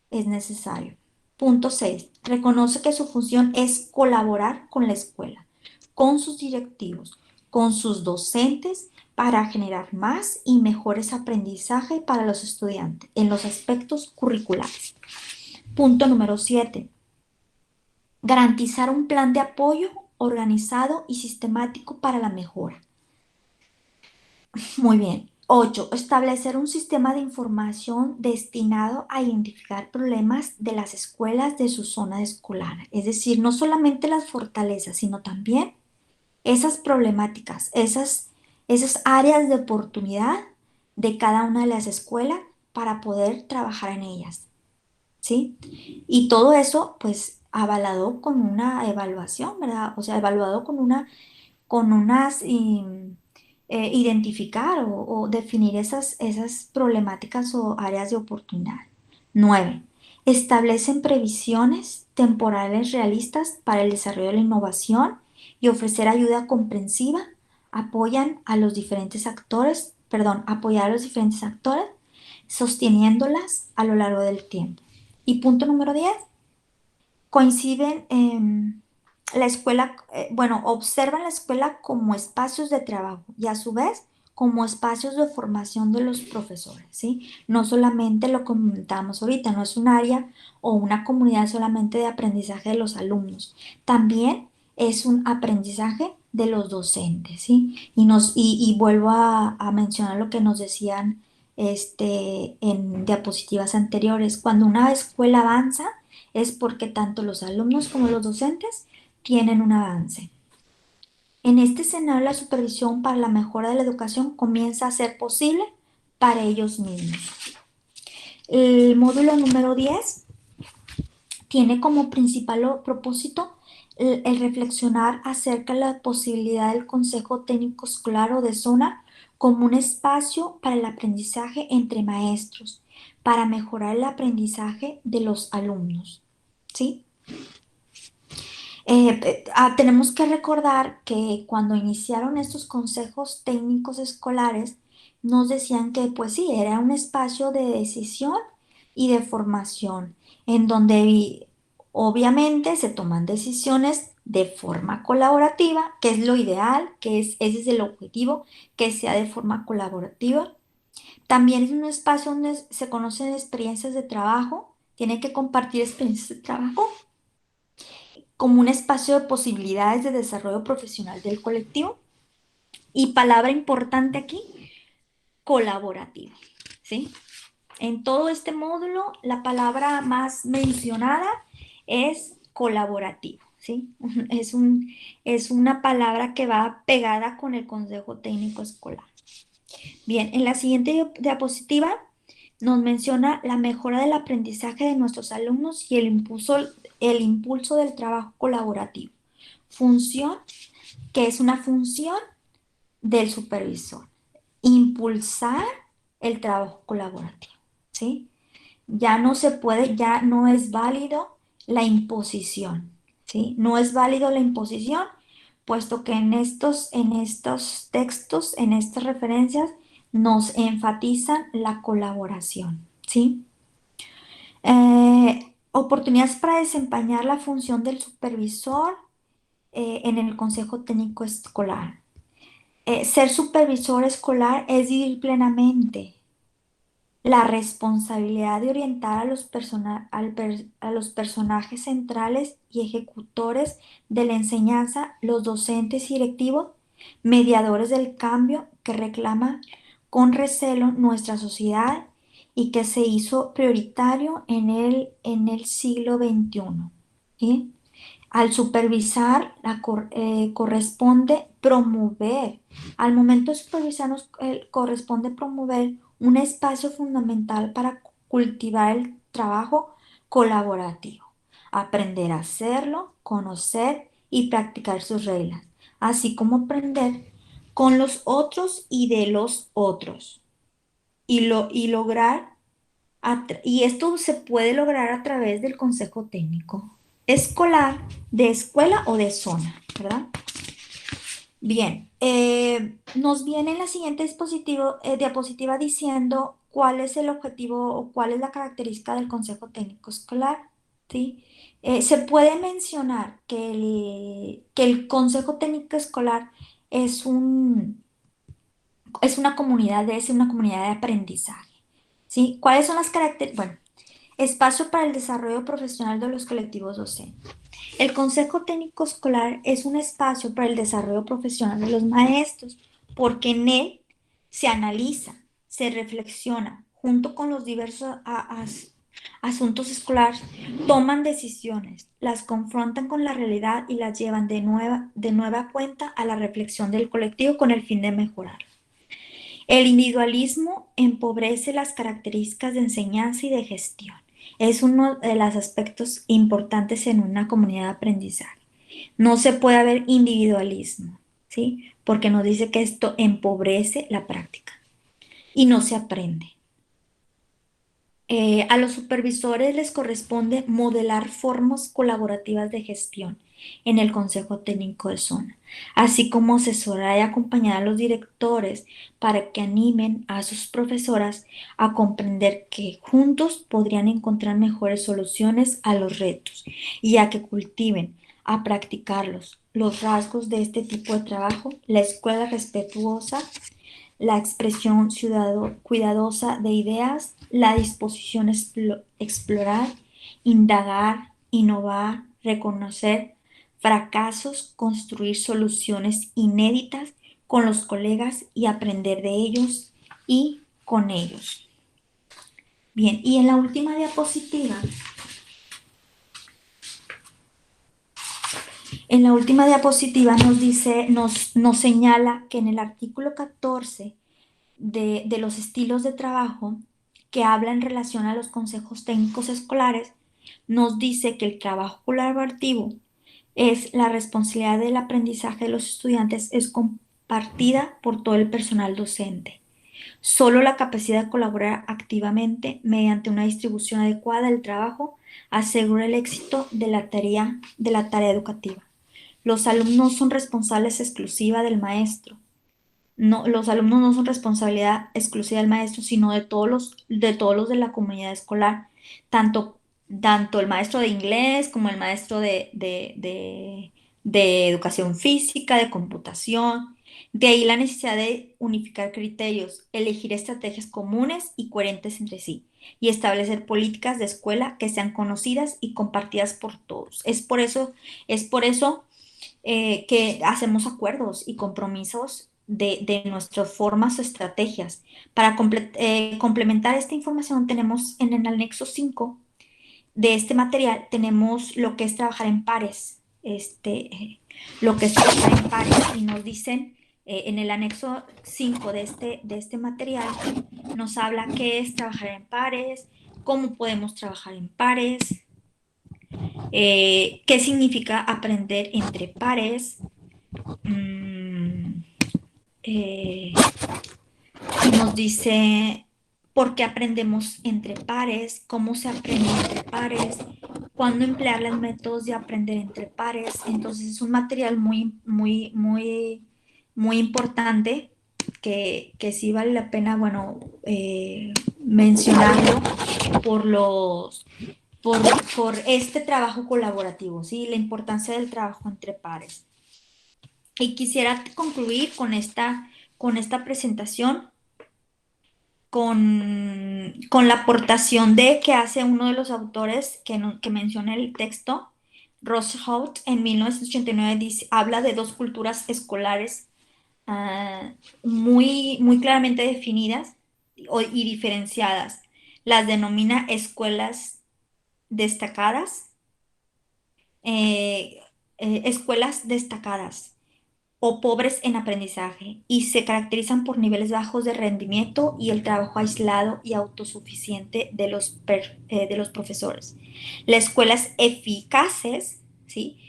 [SPEAKER 2] Es necesario. Punto 6. Reconoce que su función es colaborar con la escuela, con sus directivos, con sus docentes para generar más y mejores aprendizaje para los estudiantes en los aspectos curriculares. Punto número 7. Garantizar un plan de apoyo organizado y sistemático para la mejora. Muy bien. 8. Establecer un sistema de información destinado a identificar problemas de las escuelas de su zona escolar. Es decir, no solamente las fortalezas, sino también esas problemáticas, esas áreas de oportunidad de cada una de las escuelas para poder trabajar en ellas, ¿sí? Y todo eso, pues, avalado con una evaluación, ¿verdad? O sea, evaluado con unas, identificar o definir esas problemáticas o áreas de oportunidad. 9. Establecen previsiones temporales realistas para el desarrollo de la innovación y ofrecer ayuda comprensiva. Apoyar a los diferentes actores, sosteniéndolas a lo largo del tiempo. Y punto número 10, coinciden en la escuela, observan la escuela como espacios de trabajo y a su vez como espacios de formación de los profesores, ¿sí? No solamente lo comentamos ahorita, no es un área o una comunidad solamente de aprendizaje de los alumnos, también es un aprendizaje de los docentes, ¿sí? Y vuelvo a mencionar lo que nos decían en diapositivas anteriores, cuando una escuela avanza, es porque tanto los alumnos como los docentes tienen un avance. En este escenario, la supervisión para la mejora de la educación comienza a ser posible para ellos mismos. El módulo número 10 tiene como principal propósito el reflexionar acerca de la posibilidad del Consejo Técnico Escolar o de zona como un espacio para el aprendizaje entre maestros, para mejorar el aprendizaje de los alumnos, ¿sí? Tenemos que recordar que cuando iniciaron estos consejos técnicos escolares, nos decían que pues sí, era un espacio de decisión y de formación, en donde obviamente se toman decisiones de forma colaborativa, que es lo ideal, ese es el objetivo, que sea de forma colaborativa. También es un espacio donde se conocen experiencias de trabajo, tienen que compartir experiencias de trabajo como un espacio de posibilidades de desarrollo profesional del colectivo. Y palabra importante aquí, colaborativo, ¿sí? En todo este módulo, la palabra más mencionada es colaborativo, ¿sí? Es una palabra que va pegada con el Consejo Técnico Escolar. Bien, en la siguiente diapositiva nos menciona la mejora del aprendizaje de nuestros alumnos y el impulso del trabajo colaborativo. Función, que es una función del supervisor. Impulsar el trabajo colaborativo, ¿sí? Ya no se puede, ya no es válido la imposición, ¿sí? No es válido la imposición, puesto que en estos textos, en estas referencias, nos enfatizan la colaboración, ¿sí? Oportunidades para desempeñar la función del supervisor en el Consejo Técnico Escolar. Ser supervisor escolar es vivir plenamente la responsabilidad de orientar a los personajes centrales y ejecutores de la enseñanza, los docentes y directivos, mediadores del cambio que reclama con recelo nuestra sociedad y que se hizo prioritario en el siglo XXI. ¿Sí? Al supervisar, corresponde promover. Al momento de supervisar nos corresponde promover un espacio fundamental para cultivar el trabajo colaborativo, aprender a hacerlo, conocer y practicar sus reglas, así como aprender con los otros y de los otros. Y esto se puede lograr a través del consejo técnico escolar, de escuela o de zona, ¿verdad? Bien, nos viene en la siguiente diapositiva diciendo cuál es el objetivo o cuál es la característica del consejo técnico escolar, ¿sí? Se puede mencionar que el consejo técnico escolar es una comunidad de aprendizaje, ¿sí? ¿Cuáles son las características? Bueno, espacio para el desarrollo profesional de los colectivos docentes. El Consejo Técnico Escolar es un espacio para el desarrollo profesional de los maestros, porque en él se analiza, se reflexiona, junto con los diversos asuntos escolares, toman decisiones, las confrontan con la realidad y las llevan de nueva cuenta a la reflexión del colectivo con el fin de mejorar. El individualismo empobrece las características de enseñanza y de gestión. Es uno de los aspectos importantes en una comunidad de aprendizaje. No se puede haber individualismo, ¿sí? Porque nos dice que esto empobrece la práctica y no se aprende. A los supervisores les corresponde modelar formas colaborativas de gestión en el Consejo Técnico de Zona, así como asesorar y acompañar a los directores para que animen a sus profesoras a comprender que juntos podrían encontrar mejores soluciones a los retos y a que cultiven, a practicarlos, los rasgos de este tipo de trabajo, la escuela respetuosa, la expresión cuidadosa de ideas, la disposición a explorar, indagar, innovar, reconocer fracasos, construir soluciones inéditas con los colegas y aprender de ellos y con ellos. Bien, y en la última diapositiva, nos señala que en el artículo 14 de los estilos de trabajo que habla en relación a los consejos técnicos escolares, nos dice que el trabajo colaborativo es la responsabilidad del aprendizaje de los estudiantes, es compartida por todo el personal docente. Solo la capacidad de colaborar activamente mediante una distribución adecuada del trabajo asegura el éxito de la tarea educativa. Los alumnos son responsables exclusiva del maestro. No, los alumnos no son responsabilidad exclusiva del maestro, sino de todos los de la comunidad escolar, tanto, tanto el maestro de inglés como el maestro de educación física, de computación. De ahí la necesidad de unificar criterios, elegir estrategias comunes y coherentes entre sí, y establecer políticas de escuela que sean conocidas y compartidas por todos. Es por eso que hacemos acuerdos y compromisos de nuestras formas o estrategias. Para complementar esta información tenemos en el anexo 5 de este material, tenemos lo que es trabajar en pares, lo que es trabajar en pares y nos dicen en el anexo 5 de este material, nos habla qué es trabajar en pares, cómo podemos trabajar en pares, qué significa aprender entre pares, y nos dice por qué aprendemos entre pares, cómo se aprende entre pares, cuándo emplear los métodos de aprender entre pares. Entonces es un material muy, muy, muy, muy importante que sí vale la pena, bueno, mencionarlo por los por este trabajo colaborativo, ¿sí? La importancia del trabajo entre pares. Y quisiera concluir con esta presentación, con la aportación que hace uno de los autores que menciona el texto, Ross Hout, en 1989 habla de dos culturas escolares muy, muy claramente definidas y diferenciadas. Las denomina escuelas destacadas, escuelas destacadas o pobres en aprendizaje y se caracterizan por niveles bajos de rendimiento y el trabajo aislado y autosuficiente de los profesores. Las escuelas eficaces, ¿sí?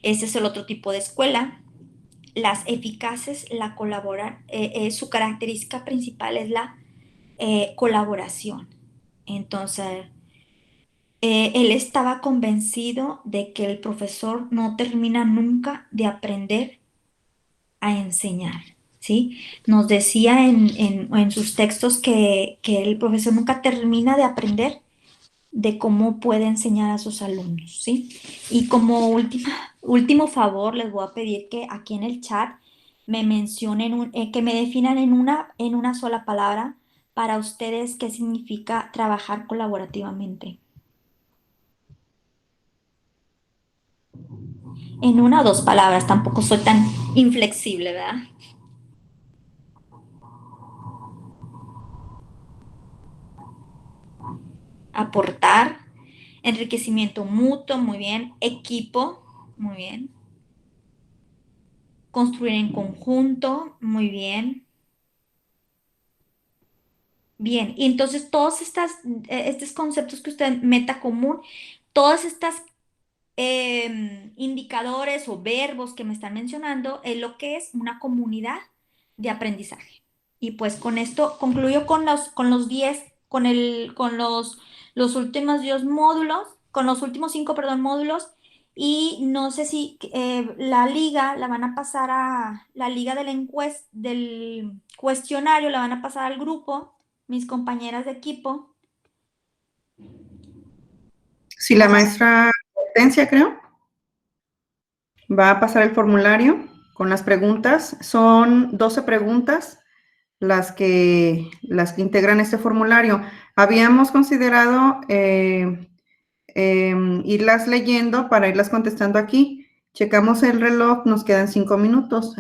[SPEAKER 2] Ese es el otro tipo de escuela. Las eficaces la colaboran, su característica principal es la colaboración. Entonces, él estaba convencido de que el profesor no termina nunca de aprender a enseñar, ¿sí? Nos decía en sus textos que el profesor nunca termina de aprender de cómo puede enseñar a sus alumnos, ¿sí? Y como último favor, les voy a pedir que aquí en el chat me mencionen, que me definan en una sola palabra para ustedes qué significa trabajar colaborativamente. En una o dos palabras, tampoco soy tan inflexible, ¿verdad? aportar, enriquecimiento mutuo, muy bien, equipo, muy bien, construir en conjunto, muy bien. Bien, y entonces todos estos conceptos que usted meta común, todas estas indicadores o verbos que me están mencionando es lo que es una comunidad de aprendizaje. Y pues con esto concluyo con los 10, con los últimos 10 módulos, con los últimos 5, perdón, módulos. Y no sé si la liga la van a pasar la liga del cuestionario, la van a pasar al grupo, mis compañeras de equipo.
[SPEAKER 1] Si la maestra Hortensia, creo, va a pasar el formulario con las preguntas. Son 12 preguntas las que integran este formulario. Habíamos considerado irlas leyendo para irlas contestando aquí. Checamos el reloj, nos quedan 5 minutos.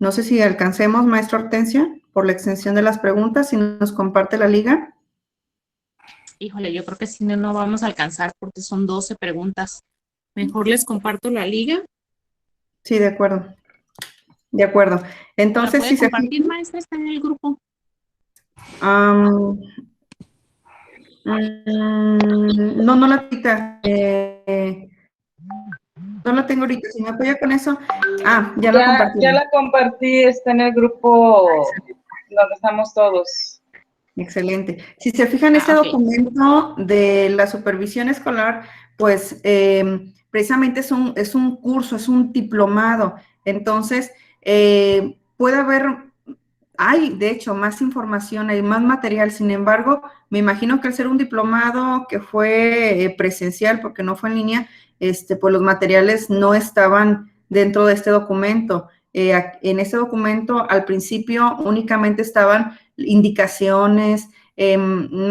[SPEAKER 1] No sé si alcancemos, maestra Hortensia, por la extensión de las preguntas, si nos comparte la liga.
[SPEAKER 3] Híjole, yo creo que si no, no vamos a alcanzar porque son 12 preguntas. Mejor les comparto la liga.
[SPEAKER 1] Sí, de acuerdo. De acuerdo. Entonces,
[SPEAKER 3] ¿La
[SPEAKER 1] si
[SPEAKER 3] puede
[SPEAKER 1] se
[SPEAKER 3] compartir, maestra? Está en el grupo.
[SPEAKER 1] No, no la quita. No la tengo ahorita. Si me apoya con eso. Ya la compartí.
[SPEAKER 4] Ya la compartí, está en el grupo donde estamos todos.
[SPEAKER 1] Excelente. Si se fijan, este
[SPEAKER 3] ok.
[SPEAKER 1] documento de la supervisión escolar, pues precisamente es un curso, es un diplomado. Entonces, puede haber, hay de hecho más información, hay más material. Sin embargo, me imagino que al ser un diplomado que fue presencial, porque no fue en línea, pues los materiales no estaban dentro de este documento. En este documento, al principio, únicamente estaban indicaciones,